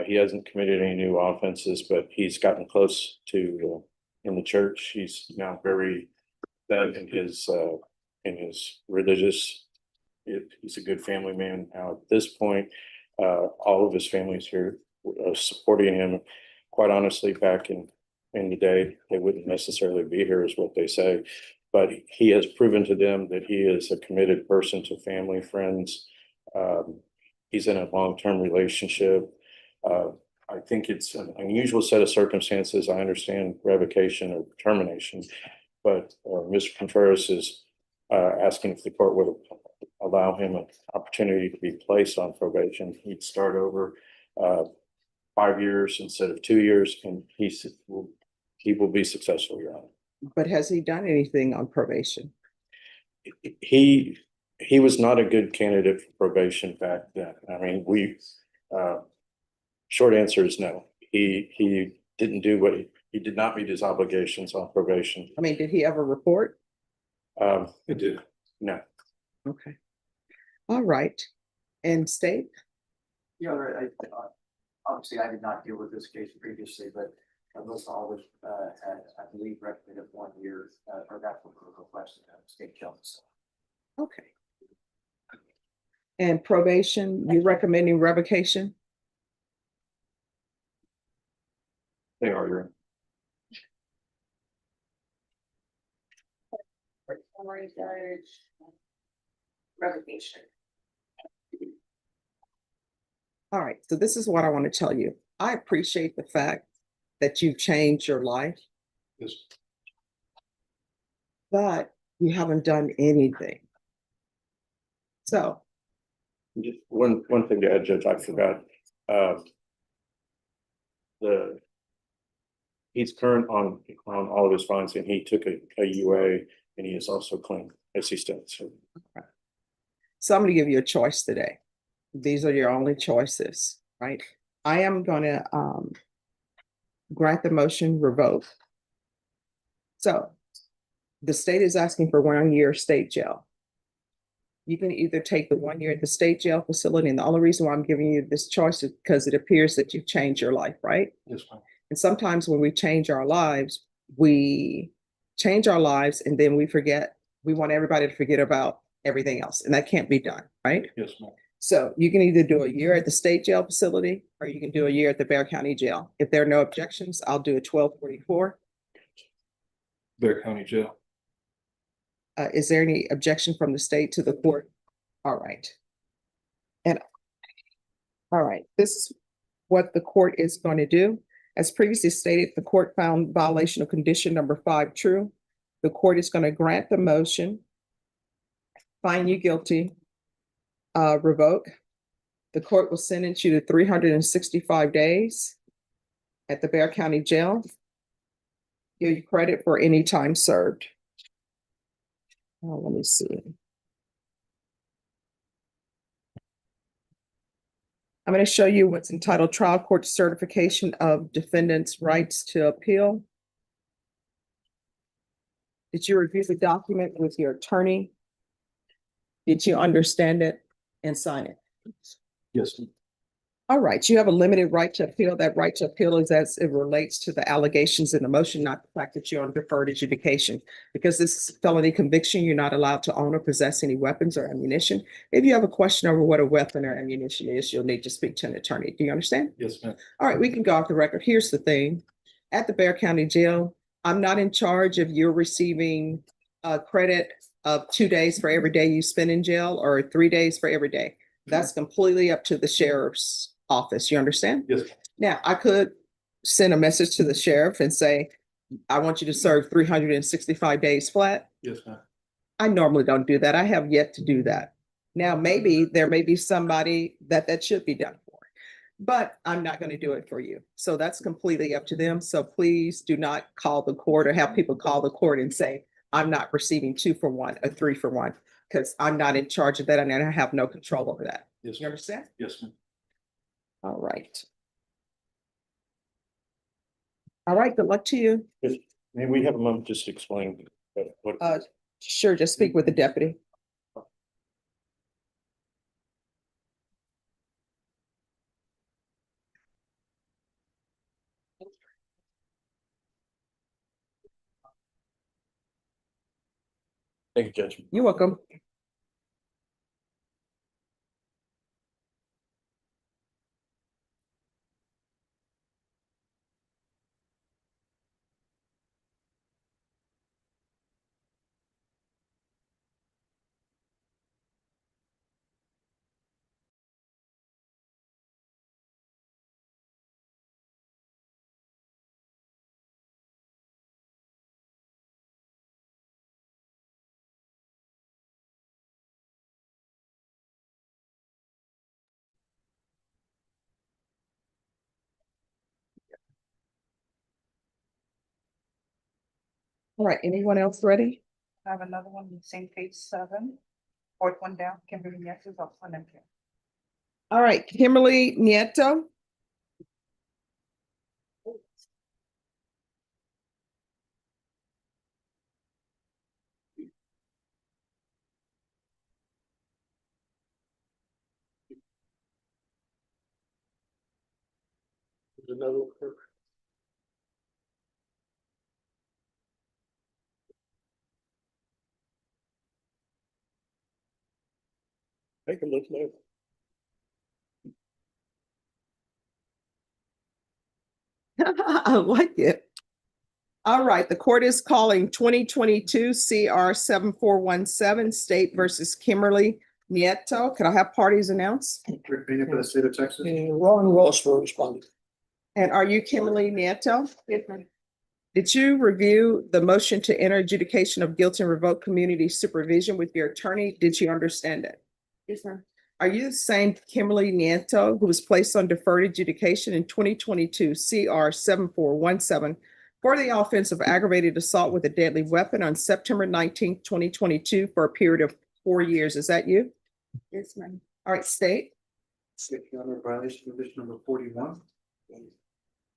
He hasn't committed any new offenses, but he's gotten close to in the church. He's now very set in his religious. He's a good family man now at this point. All of his family's here supporting him. Quite honestly, back in the day, they wouldn't necessarily be here, is what they say. But he has proven to them that he is a committed person to family, friends. He's in a long-term relationship. I think it's an unusual set of circumstances. I understand revocation or termination, but Mr. Contreras is asking if the court would allow him an opportunity to be placed on probation. He'd start over 5 years instead of 2 years, and he will be successful, Your Honor. But has he done anything on probation? He was not a good candidate for probation back then. I mean, short answer is no. He didn't do what he did not meet his obligations on probation. I mean, did he ever report? It did. No. Okay. All right. And state? Yeah, I obviously I did not deal with this case previously, but most always had, I believe, recommended 1 year, or that's what we requested, state jail. Okay. And probation, you recommending revocation? They are, Your Honor. Revocation. All right, so this is what I want to tell you. I appreciate the fact that you've changed your life, Yes. but you haven't done anything. So, Just one thing to add, Judge, I forgot. He's current on all of his fines, and he took a UA, and he is also clean as he stands. so I'm going to give you a choice today. These are your only choices, right? I am going to grant the motion, revoke. So the state is asking for 1 year state jail. You can either take the 1 year at the state jail facility, and the only reason why I'm giving you this choice is because it appears that you've changed your life, right? Yes, ma'am. And sometimes when we change our lives, and then we want everybody to forget about everything else, and that can't be done, right? Yes, ma'am. So you can either do a year at the state jail facility, or you can do a year at the Bear County Jail. If there are no objections, I'll do a 1244. Bear County Jail. Is there any objection from the state to the court? All right. And all right, this is what the court is going to do. As previously stated, the court found violation of condition number 5 true. The court is going to grant the motion, find you guilty, revoke. The court will sentence you to 365 days at the Bear County Jail. Give you credit for any time served. Let me see. I'm going to show you what's entitled Trial Court Certification of Defendant's Rights to Appeal. Did you review the document with your attorney? Did you understand it and sign it? Yes. All right, you have a limited right to appeal. That right to appeal is as it relates to the allegations in the motion, not the fact that you're on deferred adjudication. Because this is a felony conviction, you're not allowed to own or possess any weapons or ammunition. If you have a question over what a weapon or ammunition is, you'll need to speak to an attorney. Do you understand? Yes, ma'am. All right, we can go off the record. Here's the thing. At the Bear County Jail, I'm not in charge of you receiving credit of 2 days for every day you spend in jail or 3 days for every day. That's completely up to the sheriff's office. You understand? Yes. Now, I could send a message to the sheriff and say, I want you to serve 365 days flat. Yes, ma'am. I normally don't do that. I have yet to do that. Now, maybe there may be somebody that should be done for, but I'm not going to do it for you. So that's completely up to them. So please do not call the court or have people call the court and say, I'm not receiving 2 for 1 or 3 for 1, because I'm not in charge of that and I have no control over that. Yes. You understand? Yes, ma'am. All right. All right, good luck to you. Yes. May we have a moment just to explain what? Sure, just speak with the deputy. Thank you, Judge. You're welcome. All right, anyone else ready? I have another one, the same page 7, fourth one down, Kimberly Nieto is also an MP. All right, Kimberly Nieto. There's another one. Take a look later. I like it. All right, the court is calling 2022 CR 7417 State versus Kimberly Nieto. Could I have parties announced? Rick Pena for the state of Texas. Ron Ross for responding. And are you Kimberly Nieto? Yes, ma'am. Did you review the motion to enter adjudication of guilt and revoke community supervision with your attorney? Did you understand it? Yes, ma'am. Are you the same Kimberly Nieto who was placed on deferred adjudication in 2022 CR 7417 for the offense of aggravated assault with a deadly weapon on September 19th, 2022 for a period of 4 years? Is that you? Yes, ma'am. All right, state. State Your Honor, violation of condition number 41.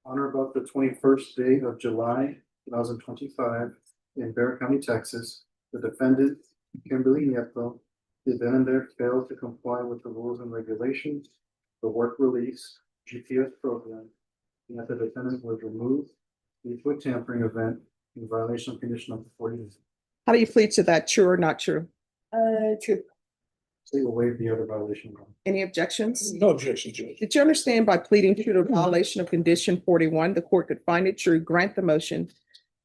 On or about the 21st day of July 2025 in Bear County, Texas, the defendant, Kimberly Nieto, did then and there fail to comply with the rules and regulations, the work release GPS program, and that the defendant was removed due to a tampering event in violation of condition number 40. How do you plead to that? True or not true? True. State will waive the other violation. Any objections? No objection, Judge. Did you understand by pleading true to violation of condition 41, the court could find it true, grant the motion,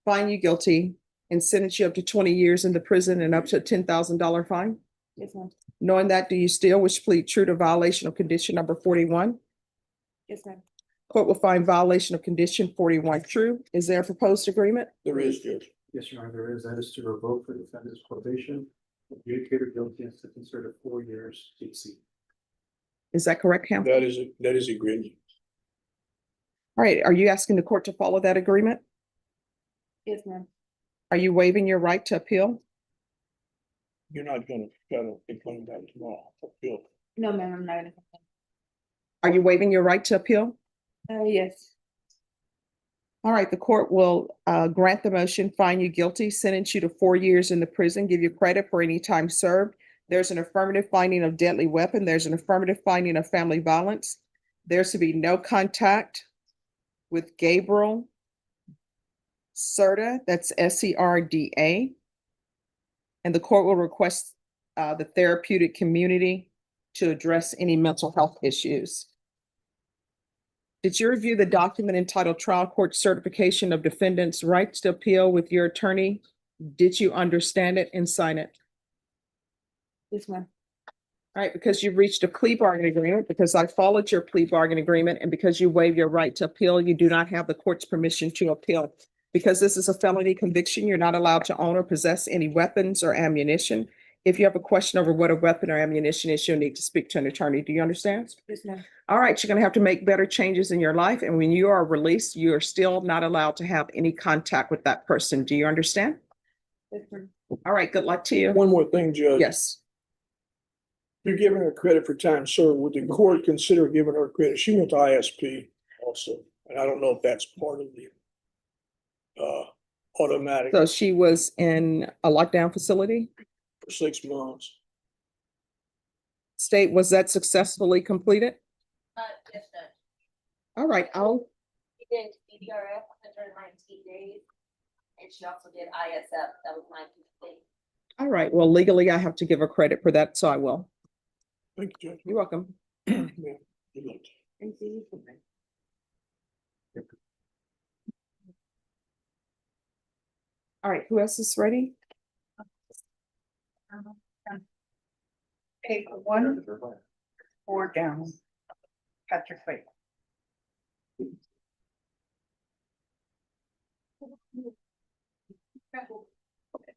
find you guilty, and sentence you up to 20 years in the prison and up to a $10,000 fine? Yes, ma'am. Knowing that, do you still wish to plead true to violation of condition number 41? Yes, ma'am. Court will find violation of condition 41 true. Is there a proposed agreement? There is, Judge. Yes, Your Honor, there is. That is to revoke the defendant's probation, adjudicator guilty and sentenced her to 4 years DC. Is that correct, Cam? That is agreement. All right, are you asking the court to follow that agreement? Yes, ma'am. Are you waiving your right to appeal? You're not gonna try to complain about it tomorrow. Appeal. No, ma'am, I'm not gonna complain. Are you waiving your right to appeal? Yes. All right, the court will grant the motion, find you guilty, sentence you to 4 years in the prison, give you credit for any time served. There's an affirmative finding of deadly weapon. There's an affirmative finding of family violence. There's to be no contact with Gabriel Serda, that's SERDA. And the court will request the therapeutic community to address any mental health issues. Did you review the document entitled Trial Court Certification of Defendant's Rights to Appeal with your attorney? Did you understand it and sign it? Yes, ma'am. All right, because you've reached a plea bargain agreement, because I followed your plea bargain agreement, and because you waive your right to appeal, you do not have the court's permission to appeal. Because this is a felony conviction, you're not allowed to own or possess any weapons or ammunition. If you have a question over what a weapon or ammunition is, you'll need to speak to an attorney. Do you understand? Yes, ma'am. All right, you're gonna have to make better changes in your life, and when you are released, you are still not allowed to have any contact with that person. Do you understand? Yes, ma'am. All right, good luck to you. One more thing, Judge. Yes. You're giving her credit for time served. Would the court consider giving her credit? She went to ISP also, and I don't know if that's part of the automatic So she was in a lockdown facility? for 6 months. State, was that successfully completed? Yes, Judge. All right, She did DDRF 119 days, and she also did ISF, that was 19 days. all right. Well, legally, I have to give her credit for that, so I will. Thank you, Judge. You're welcome. Yeah, good luck. All right, who else is ready? Paper one, 4 down. Patrick Wade.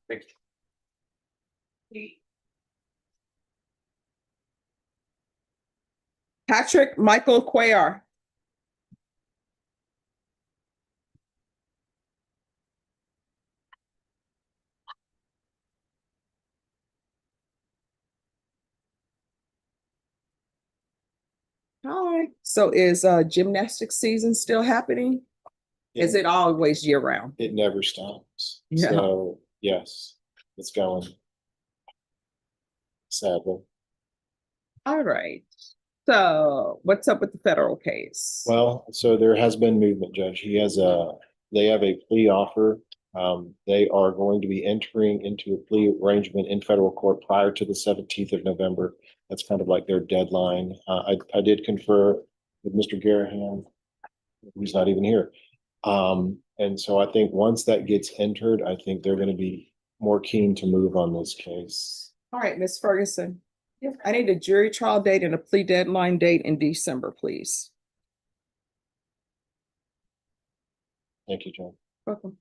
Thank you. Patrick Michael Cuellar. Hi. So is gymnastics season still happening? Is it always year round? It never stops. Yeah. So, yes, it's going. Sadly. All right. So what's up with the federal case? Well, so there has been movement, Judge. They have a plea offer. They are going to be entering into a plea arrangement in federal court prior to the 17th of November. That's kind of like their deadline. I did confer with Mr. Garahan, who's not even here. And so I think once that gets entered, I think they're going to be more keen to move on this case. All right, Ms. Ferguson. I need a jury trial date and a plea deadline date in December, please. Thank you, John. Welcome.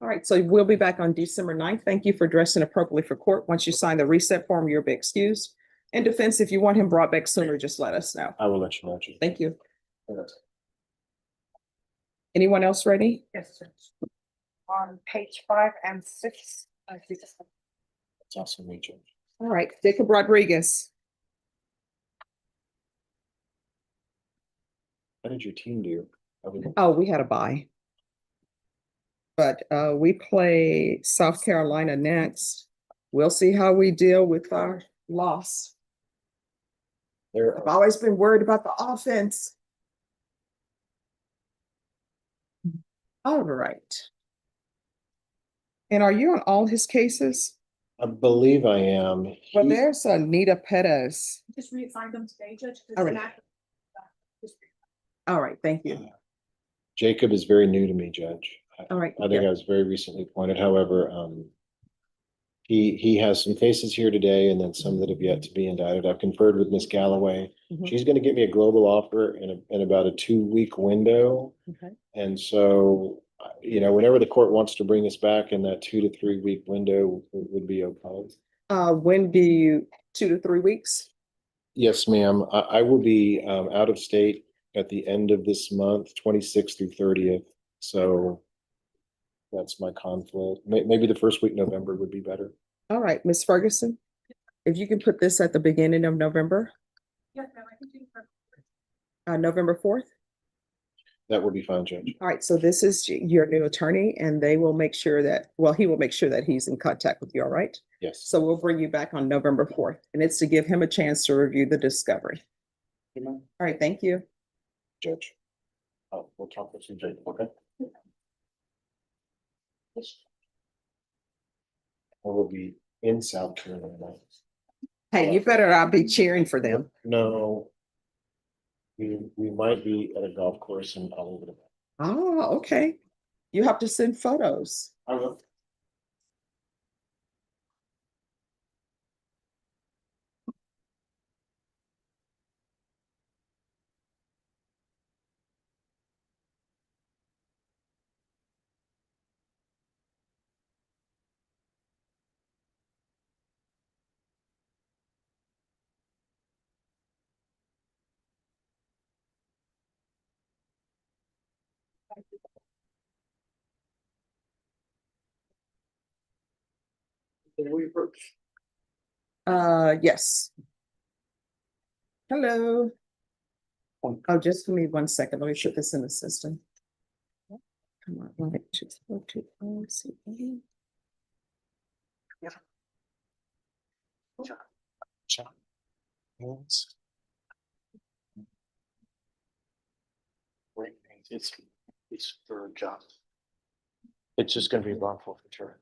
All right, so we'll be back on December 9th. Thank you for dressing appropriately for court. Once you sign the reset form, you'll be excused. In defense, if you want him brought back sooner, just let us know. I will let you know, Judge. Thank you. Anyone else ready? Yes, Judge. On page 5 and 6. That's awesome, Judge. All right, Jacob Rodriguez. How did your team do? Oh, we had a bye. But we play South Carolina next. We'll see how we deal with our loss. I've always been worried about the offense. All right. And are you on all his cases? I believe I am. Well, there's Anita Perez. Just reassigned them today, Judge. All right. All right, thank you. Jacob is very new to me, Judge. All right. I think I was very recently appointed. However, he has some cases here today and then some that have yet to be indicted. I've conferred with Miss Galloway. Mhm. She's going to get me a global offer in about a 2-week window. Okay. And so, whenever the court wants to bring us back in that 2 to 3 week window would be okay. When do you, 2 to 3 weeks? Yes, ma'am. I will be out of state at the end of this month, 26th through 30th. So that's my conflict. Maybe the first week in November would be better. All right, Ms. Ferguson, if you can put this at the beginning of November, Yes, ma'am, I can do November 4th. That would be fine, Judge. All right, so this is your new attorney and they will make sure that, well, he will make sure that he's in contact with you, all right? Yes. So we'll bring you back on November 4th and it's to give him a chance to review the discovery. All right, thank you. Judge. We'll talk with you, Jake, okay? I will be in South Carolina. Hey, you better not be cheering for them. No. We might be at a golf course and all over the. Oh, okay. You have to send photos. I will. Yes. Hello. Oh, just give me 1 second. Let me put this in the system. Come on, right, just go to OCA. It's for a job. It's just gonna be wrongful for sure.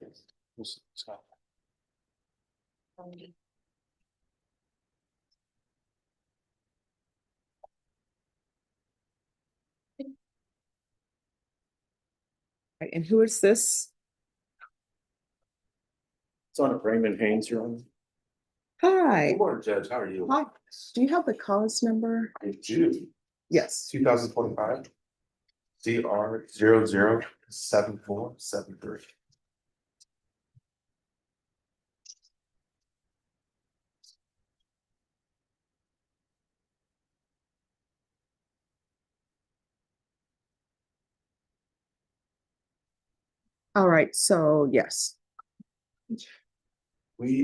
Right, and who is this? It's on a Raymond Haynes, Your Honor. Hi, Good morning, Judge. How are you? hi, do you have the cause number? I do. Yes. 2025 CR 007473. All right, so yes.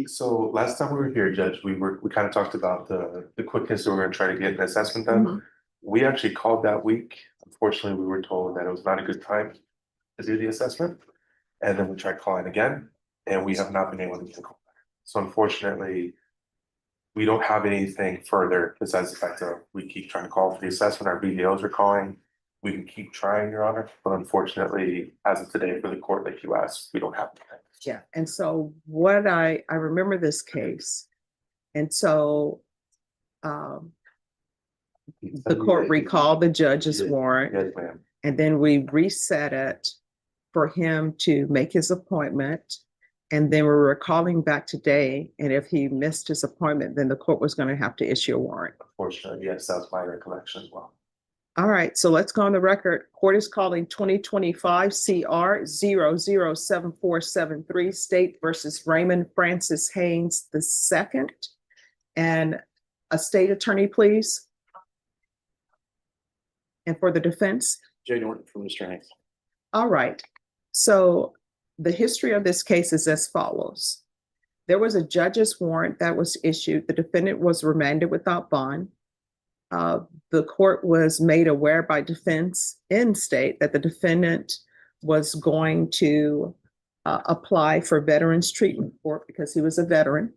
So last time we were here, Judge, we kind of talked about the quickness that we're gonna try to get an assessment done. Mhm. We actually called that week. Unfortunately, we were told that it was not a good time to do the assessment. And then we tried calling again, and we have not been able to get a call back. So unfortunately, we don't have anything further besides the fact that we keep trying to call for the assessment. Our BDOs are calling. We can keep trying, Your Honor, but unfortunately, as of today, for the court that you asked, we don't have anything. Yeah, and so what I remember this case. And so the court recalled the judge's warrant, Yes, ma'am. and then we reset it for him to make his appointment. And then we were calling back today, and if he missed his appointment, then the court was going to have to issue a warrant. Unfortunately, yes, that's my recollection as well. All right, so let's go on the record. Court is calling 2025 CR 007473 State versus Raymond Francis Haynes II. And a state attorney, please. And for the defense. Jay Norton from Mr. Haynes. All right, so the history of this case is as follows. There was a judge's warrant that was issued. The defendant was remanded without bond. The court was made aware by defense in state that the defendant was going to apply for veterans treatment court because he was a veteran.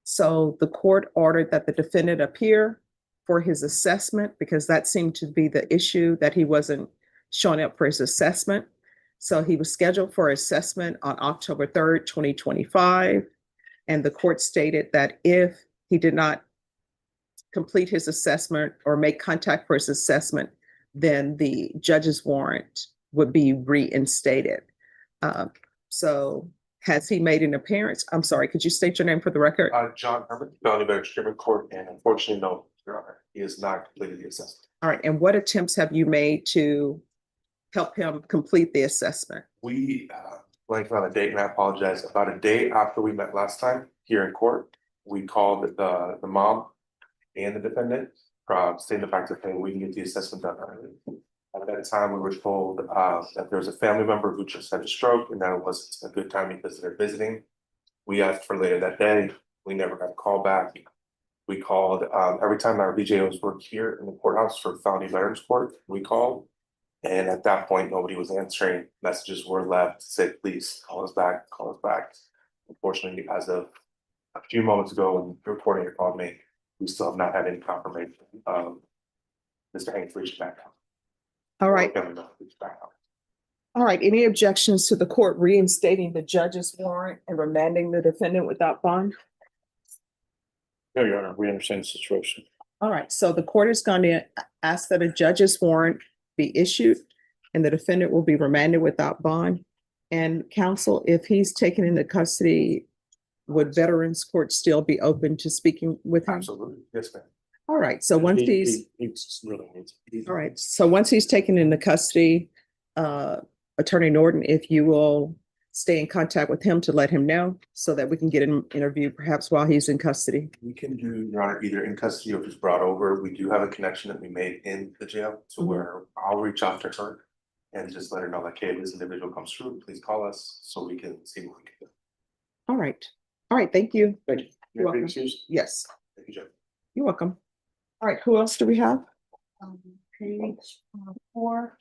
So the court ordered that the defendant appear for his assessment because that seemed to be the issue, that he wasn't showing up for his assessment. So he was scheduled for assessment on October 3rd, 2025. And the court stated that if he did not complete his assessment or make contact for his assessment, then the judge's warrant would be reinstated. So has he made an appearance? I'm sorry, could you state your name for the record? John Herman, Felony Veterans Treatment Court, and unfortunately, no, Your Honor, he has not completed the assessment. All right, and what attempts have you made to help him complete the assessment? We blanked on a date, and I apologize. About a day after we met last time here in court, we called the mom and the defendant, stating the fact that, hey, we can get the assessment done early. At that time, we were told that there was a family member who just had a stroke and that it wasn't a good time because they're visiting. We asked for later that day. We never got a call back. We called every time our BJOs worked here in the courthouse for Felony Veterans Court, we called. And at that point, nobody was answering. Messages were left to say, please call us back, call us back. Unfortunately, as of a few moments ago, when the reporter called me, we still have not had any confirmation of Mr. Haynes reached back out. All right. All right, any objections to the court reinstating the judge's warrant and remanding the defendant without bond? No, Your Honor, we understand the situation. All right, so the court is going to ask that a judge's warrant be issued and the defendant will be remanded without bond. And counsel, if he's taken into custody, would Veterans Court still be open to speaking with him? Absolutely, yes, ma'am. All right, so once He really needs. all right, so once he's taken into custody, Attorney Norton, if you will stay in contact with him to let him know so that we can get an interview perhaps while he's in custody. We can do, Your Honor, either in custody or just brought over. We do have a connection that we made in the jail to where I'll reach out to her and just let her know, like, hey, if this individual comes through, please call us so we can see what we can do. All right, thank you. Thank you. You're welcome. Excuse? Yes, Thank you, Judge. you're welcome. All right, who else do we have? Page 4.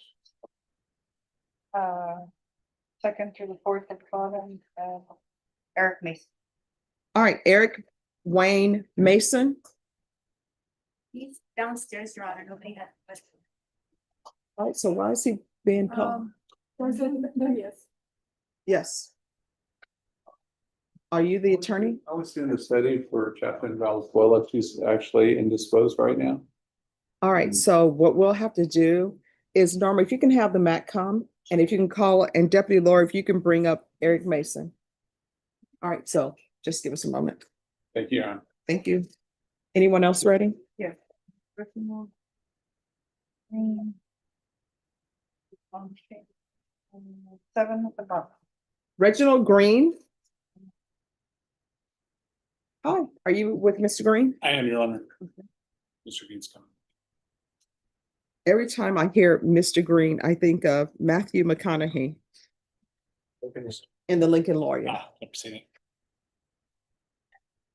Second to the fourth at the bottom, Eric Mason. All right, Eric Wayne Mason. He's downstairs, Your Honor, nobody had a question. All right, so why is he being called? Yes. Yes. Are you the attorney? I was doing a study for Chaplain Valenzuela. She's actually indisposed right now. All right, so what we'll have to do is Norma, if you can have the MAC come, and if you can call, and Deputy Laura, if you can bring up Eric Mason. All right, so just give us a moment. Thank you, Your Honor. Thank you. Anyone else ready? Yeah. Reginald Green. Seven at the bottom. Reginald Green. Hi, are you with Mr. Green? I am, Your Honor. Mr. Green's coming. Every time I hear Mr. Green, I think of Matthew McConaughey in The Lincoln Lawyer. Never seen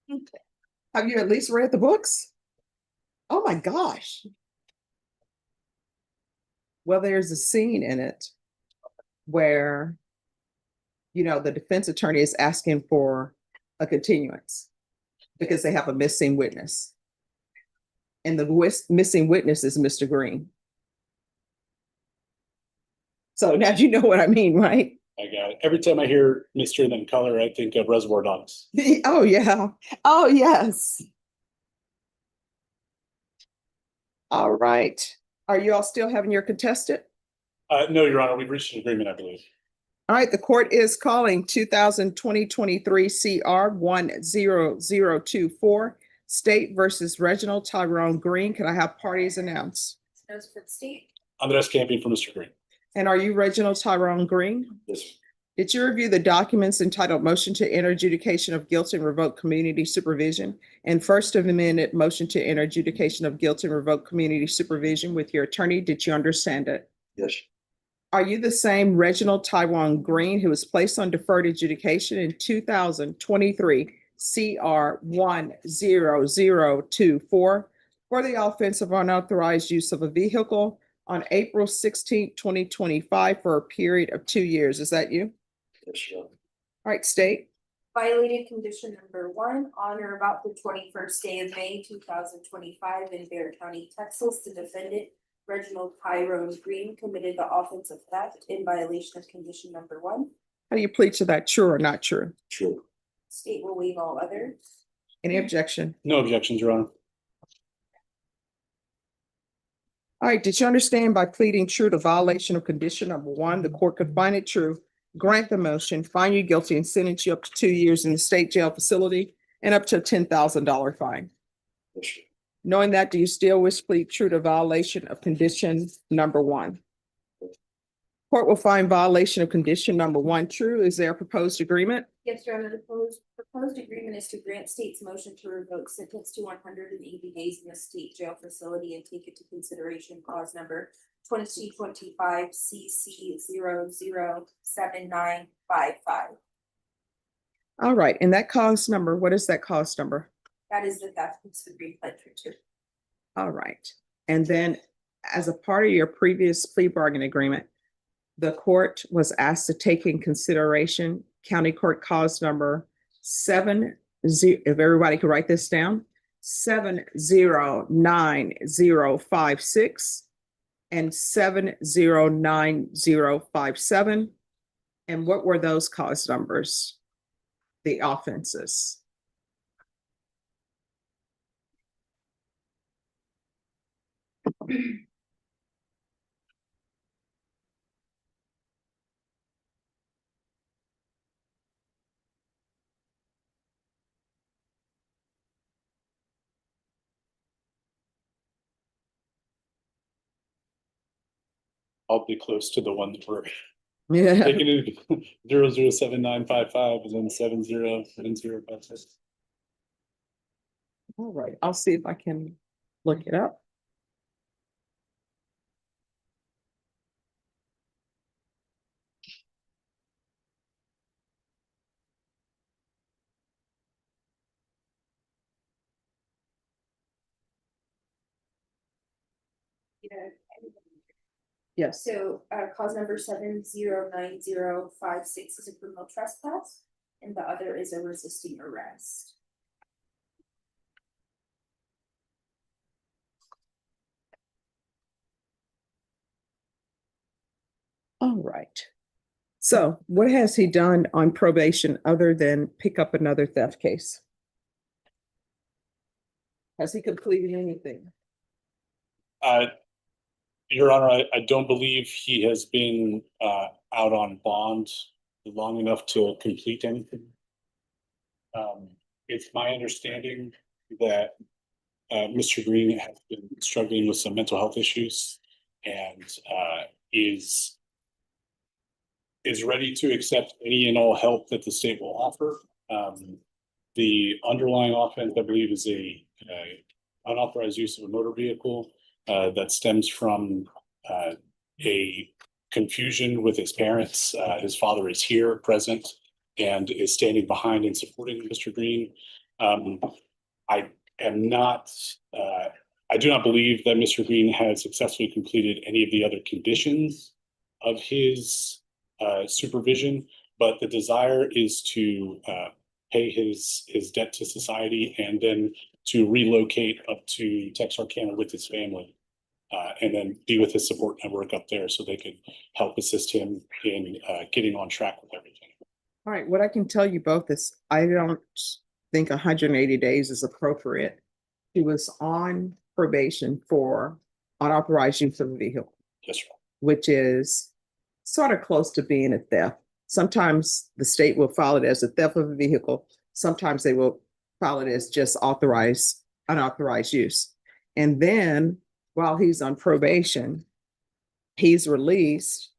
it. Have you at least read the books? Oh my gosh. Well, there's a scene in it where, you know, the defense attorney is asking for a continuance because they have a missing witness. And the missing witness is Mr. Green. So now you know what I mean, right? I got it. Every time I hear Mr. and then color, I think of Reservoir Dogs. Oh, yeah. Oh, yes. All right. Are you all still having your contested? No, Your Honor, we've reached an agreement, I believe. All right, the court is calling 2023 CR 10024, State versus Reginald Tyrone Green. Can I have parties announced? Those for the state. Andres Camping for Mr. Green. And are you Reginald Tyrone Green? Yes. Did you review the documents entitled Motion to Enter Adjudication of Guilt and Revoke Community Supervision and First Amendment Motion to Enter Adjudication of Guilt and Revoke Community Supervision with your attorney? Did you understand it? Yes. Are you the same Reginald Tyrone Green who was placed on deferred adjudication in 2023 CR 10024 for the offense of unauthorized use of a vehicle on April 16, 2025 for a period of 2 years? Is that you? Yes, Your Honor. All right, state. Violated condition number 1, on or about the 21st day of May 2025 in Bexar County, Texas, the defendant Reginald Tyrone Green committed the offense of theft in violation of condition number 1. How do you plead to that? True or not true? True. State will waive all others. Any objection? No objections, Your Honor. All right, did you understand by pleading true to violation of condition number 1, the court could find it true, grant the motion, find you guilty, and sentence you up to 2 years in the state jail facility and up to a $10,000 fine? Yes, sir. Knowing that, do you still wish to plead true to violation of condition number 1? Court will find violation of condition number 1 true. Is there a proposed agreement? Yes, Your Honor, the proposed agreement is to grant state's motion to revoke sentence to 180 days in the state jail facility and take it to consideration clause number 2025 CC 007955. All right, and that cause number, what is that cause number? That is the theft it's agreed to. All right. And then as a part of your previous plea bargain agreement, the court was asked to take in consideration county court cause number 70, if everybody could write this down, 709056 and 709057. And what were those cause numbers? The offenses. I'll be close to the one that we're Yeah. taking in 007955 and then 707056. All right, I'll see if I can look it up. Yes. So, cause number 709056 is a criminal trespass, and the other is a resisting arrest. All right. So what has he done on probation other than pick up another theft case? Has he completed anything? Your Honor, I don't believe he has been out on bond long enough to complete anything. It's my understanding that Mr. Green has been struggling with some mental health issues and is ready to accept any and all help that the state will offer. The underlying offense, I believe, is a unauthorized use of a motor vehicle that stems from a confusion with his parents. His father is here, present, and is standing behind and supporting Mr. Green. I am not, I do not believe that Mr. Green has successfully completed any of the other conditions of his supervision, but the desire is to pay his debt to society and then to relocate up to Texarkana with his family. And then be with his support network up there so they can help assist him in getting on track with everything. All right, what I can tell you both is I don't think 180 days is appropriate. He was on probation for unauthorized use of a vehicle. Yes, sir. Which is sort of close to being a theft. Sometimes the state will file it as a theft of a vehicle. Sometimes they will file it as just unauthorized use. And then while he's on probation, he's released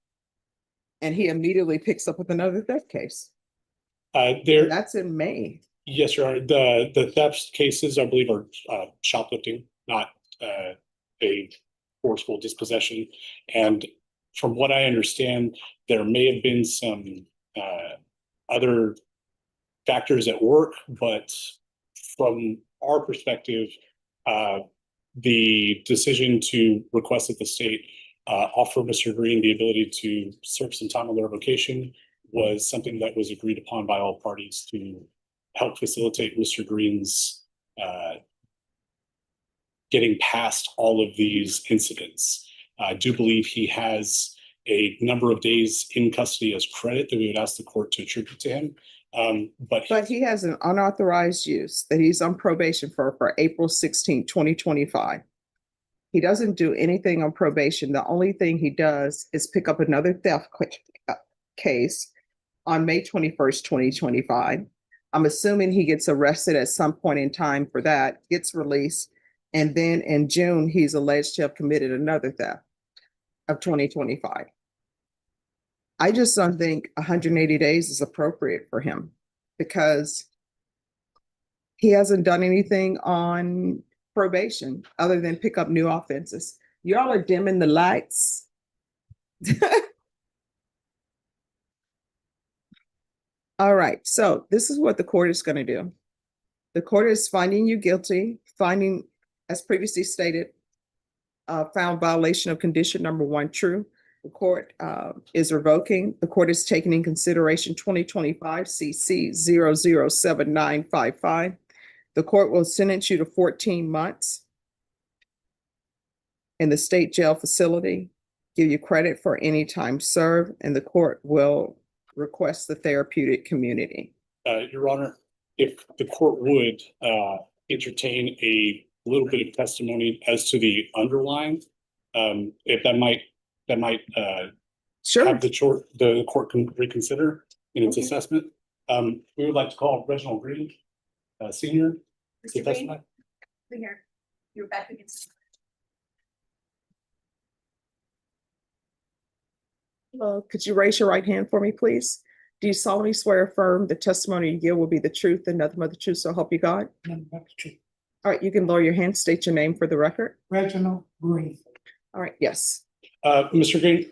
and he immediately picks up with another theft case. There, That's in May. yes, Your Honor. The theft cases, I believe, are shoplifting, not a forceful dispossession. And from what I understand, there may have been some other factors at work, but from our perspective, the decision to request that the state offer Mr. Green the ability to serve some time on their revocation was something that was agreed upon by all parties to help facilitate Mr. Green's getting past all of these incidents. I do believe he has a number of days in custody as credit that we would ask the court to attribute to him. But he has an unauthorized use that he's on probation for April 16, 2025. He doesn't do anything on probation. The only thing he does is pick up another theft case on May 21st, 2025. I'm assuming he gets arrested at some point in time for that, gets released, and then in June, he's alleged to have committed another theft of 2025. I just don't think 180 days is appropriate for him because he hasn't done anything on probation other than pick up new offenses. Y'all are dimming the lights. All right, so this is what the court is going to do. The court is finding you guilty, finding, as previously stated, found violation of condition number 1 true. The court is revoking. The court is taking in consideration 2025 CC 007955. The court will sentence you to 14 months in the state jail facility, give you credit for any time served, and the court will request the therapeutic community. Your Honor, if the court would entertain a little bit of testimony as to the underlying, if that might Sure. have the court can reconsider in its assessment. We would like to call Reginald Green, Senior. to testify. Here, you're back against. Could you raise your right hand for me, please? Do you solemnly swear or affirm the testimony you give will be the truth and nothing but the truth, so help you God? Nothing but the truth. All right, you can lower your hand, state your name for the record. Reginald Green. All right, yes. Mr. Green,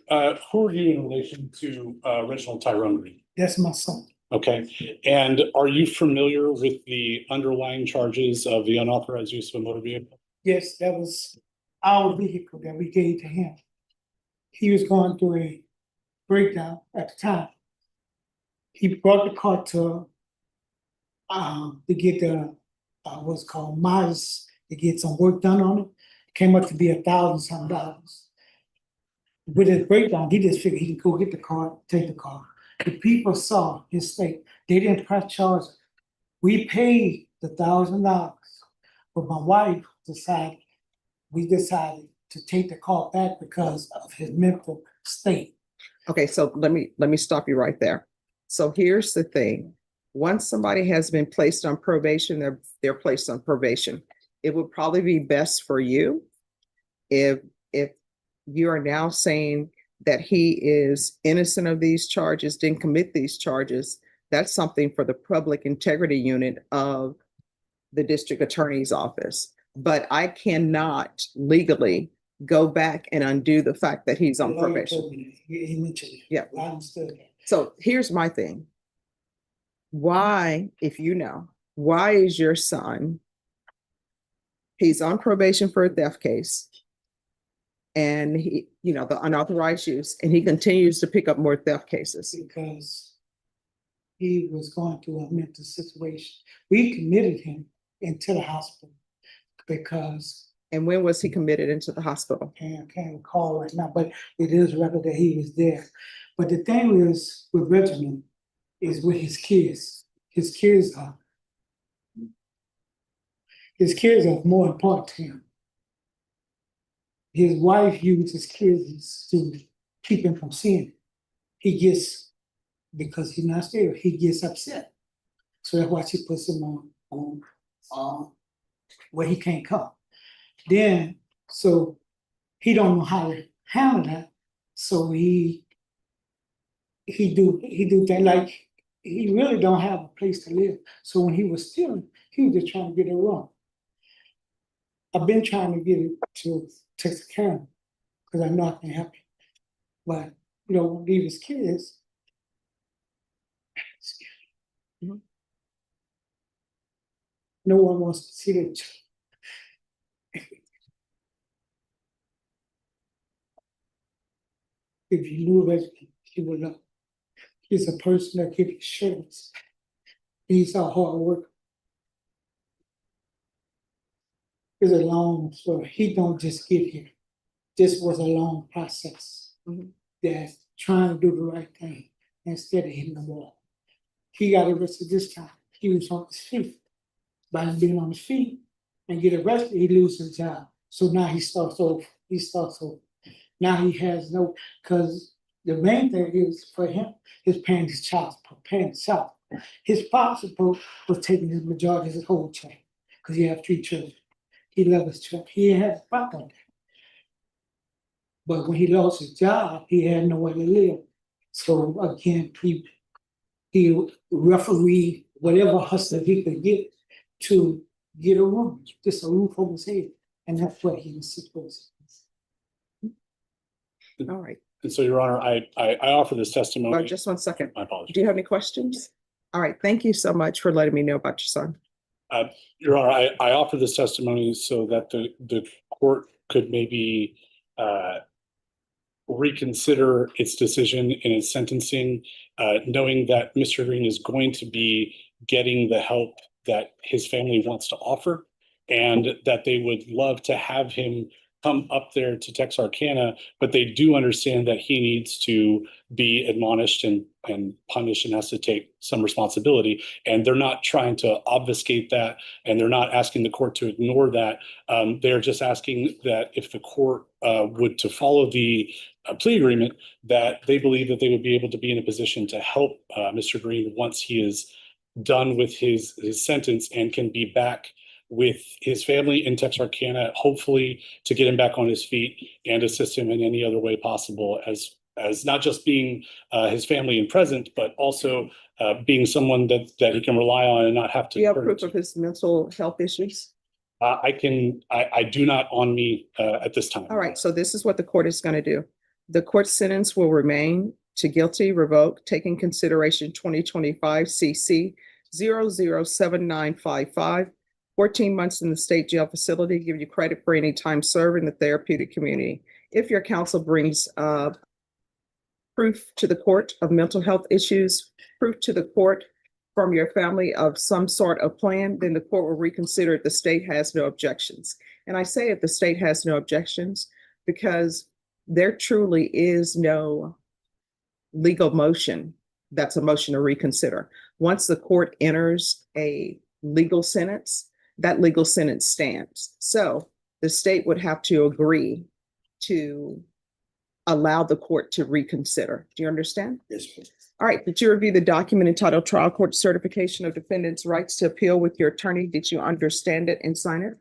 who are you in relation to Reginald Tyrone Green? That's my son. Okay, and are you familiar with the underlying charges of the unauthorized use of a motor vehicle? Yes, that was our vehicle that we gave to him. he was going through a breakdown at the time. He brought the car to get the, what's called miles, to get some work done on it. Came up to be $1,000-some. With his breakdown, he just figured he could go get the car, take the car. The people saw his state, they didn't press charges. We paid the $1,000, but my wife we decided to take the car back because of his mental state. Okay, so let me stop you right there. So here's the thing. Once somebody has been placed on probation, they're placed on probation. It would probably be best for you if you are now saying that he is innocent of these charges, didn't commit these charges. That's something for the public integrity unit of the district attorney's office. But I cannot legally go back and undo the fact that he's on probation. He mentioned it. Yeah. I understood that. So here's my thing. Why, if you know, why is your son, he's on probation for a theft case, and he, the unauthorized use, and he continues to pick up more theft cases? Because he was going through a mental situation. We committed him into the hospital because. And when was he committed into the hospital? I can't recall right now, but it is record that he was there. But the thing is with Reginald is with his kids. His kids are more important to him. His wife uses kids to keep him from seeing it. He gets, because he's not stable, he gets upset. So that's why she puts him on where he can't come. Then, so he don't know how to handle that. So he do things like, he really don't have a place to live. So when he was stealing, he was just trying to get it wrong. I've been trying to get it to Texarkana because I know I can help him. But, leave his kids. Mhm. No one wants to see their child. If you knew Reginald, you would know. He's a person that gives assurance. He's a hard worker. It's a long story. He don't just get here. This was a long process. Mhm. That trying to do the right thing instead of hitting the wall. He got arrested this time. He was on his feet. By him being on his feet and get arrested, he loses his job. So now he starts over. Now he has no, because the main thing is for him, his paying his child. His father was taking his majority of his whole check because he had 3 children. He loved his children. He had a problem. But when he lost his job, he had nowhere to live. So again, he refereed whatever hustle he could get to get a room, just a roof over his head. And that's what he was supposed to. All right. And so, Your Honor, I offer this testimony. Well, just 1 second. My apologies. Do you have any questions? All right. Thank you so much for letting me know about your son. Your Honor, I offer this testimony so that the court could maybe reconsider its decision in its sentencing, knowing that Mr. Green is going to be getting the help that his family wants to offer, and that they would love to have him come up there to Texarkana, but they do understand that he needs to be admonished and punished and has to take some responsibility. And they're not trying to obfuscate that, and they're not asking the court to ignore that. They're just asking that if the court would to follow the plea agreement, that they believe that they would be able to be in a position to help Mr. Green once he is done with his sentence and can be back with his family in Texarkana, hopefully to get him back on his feet and assist him in any other way possible, as not just being his family in present, but also being someone that he can rely on and not have to. Do you have proof of his mental health issues? I do not on me at this time. All right, so this is what the court is going to do. The court sentence will remain to guilty, revoked, taking consideration 2025 CC 007955. 14 months in the state jail facility, give you credit for any time served in the therapeutic community. if your counsel brings proof to the court of mental health issues, proof to the court from your family of some sort of plan, then the court will reconsider if the state has no objections. And I say if the state has no objections because there truly is no legal motion that's a motion to reconsider. Once the court enters a legal sentence, that legal sentence stands. So the state would have to agree to allow the court to reconsider. Do you understand? Yes, please. All right, did you review the document entitled Trial Court Certification of Defendant's Rights to Appeal with your attorney? Did you understand it and sign it?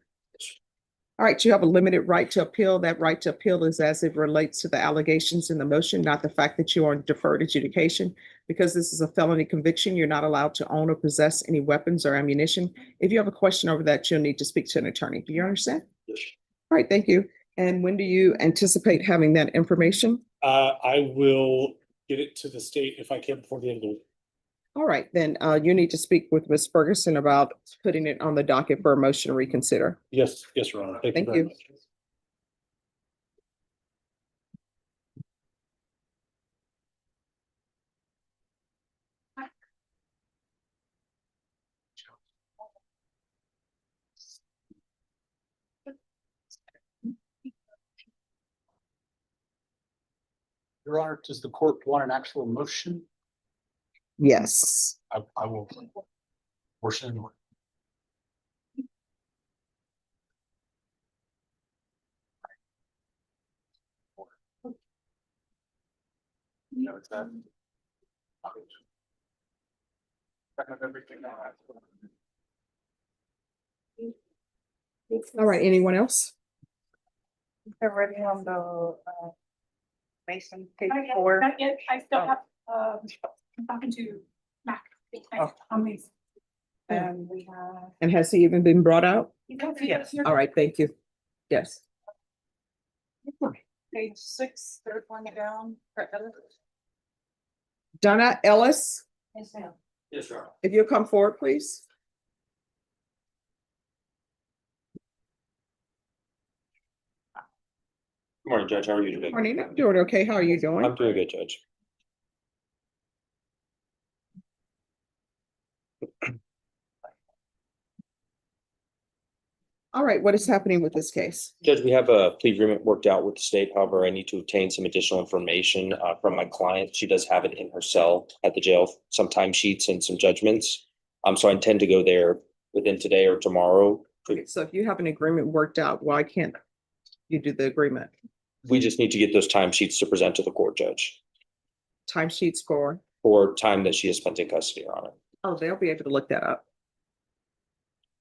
All right, you have a limited right to appeal. That right to appeal is as it relates to the allegations in the motion, not the fact that you are in deferred adjudication. Because this is a felony conviction, you're not allowed to own or possess any weapons or ammunition. If you have a question over that, you'll need to speak to an attorney. Do you understand? Yes. All right, thank you. And when do you anticipate having that information? I will get it to the state if I can before the end of the week. All right, then you need to speak with Ms. Ferguson about putting it on the docket for a motion to reconsider. Yes, Your Honor. Thank very you. much. Your Honor, does the court want an actual motion? Yes. I will. Portion. No, it's that. Of everything now. All right, anyone else? They're ready on the Mason case for. Not yet, I still Oh. have, I'm talking to Mac. Oh. Amazing. And we have. And has he even been brought out? Yes. All right, thank you. Yes. Page 6, third one down. Donna Ellis, Yes, ma'am. Yes, Your Honor. if you'll come forward, please. Good morning, Judge. How are you today? Morning, I'm doing okay. How are you doing? I'm doing good, Judge. All right, what is happening with this case? Judge, we have a plea agreement worked out with the state. However, I need to obtain some additional information from my client. She does have it in her cell at the jail, some timesheets and some judgments. So I intend to go there within today or tomorrow. So if you have an agreement worked out, why can't you do the agreement? We just need to get those timesheets to present to the court, Judge, Timesheets for, for time that she has spent in custody, Your Honor. oh, they'll be able to look that up.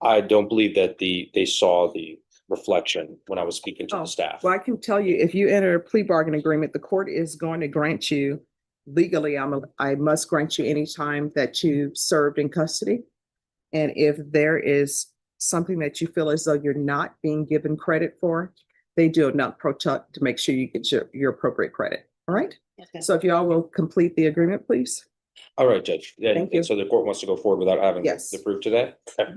I don't believe that they saw the reflection when I was speaking to Oh, the staff. Well, I can tell you, if you enter a plea bargain agreement, the court is going to grant you legally, I must grant you any time that you served in custody. And if there is something that you feel as though you're not being given credit for, they do a nut pro tunc to make sure you get your appropriate credit. All right? So if y'all will complete the agreement, please. All right, Judge. Yeah, Thank you. so the court wants to go forward without having Yes. the proof today? Okay.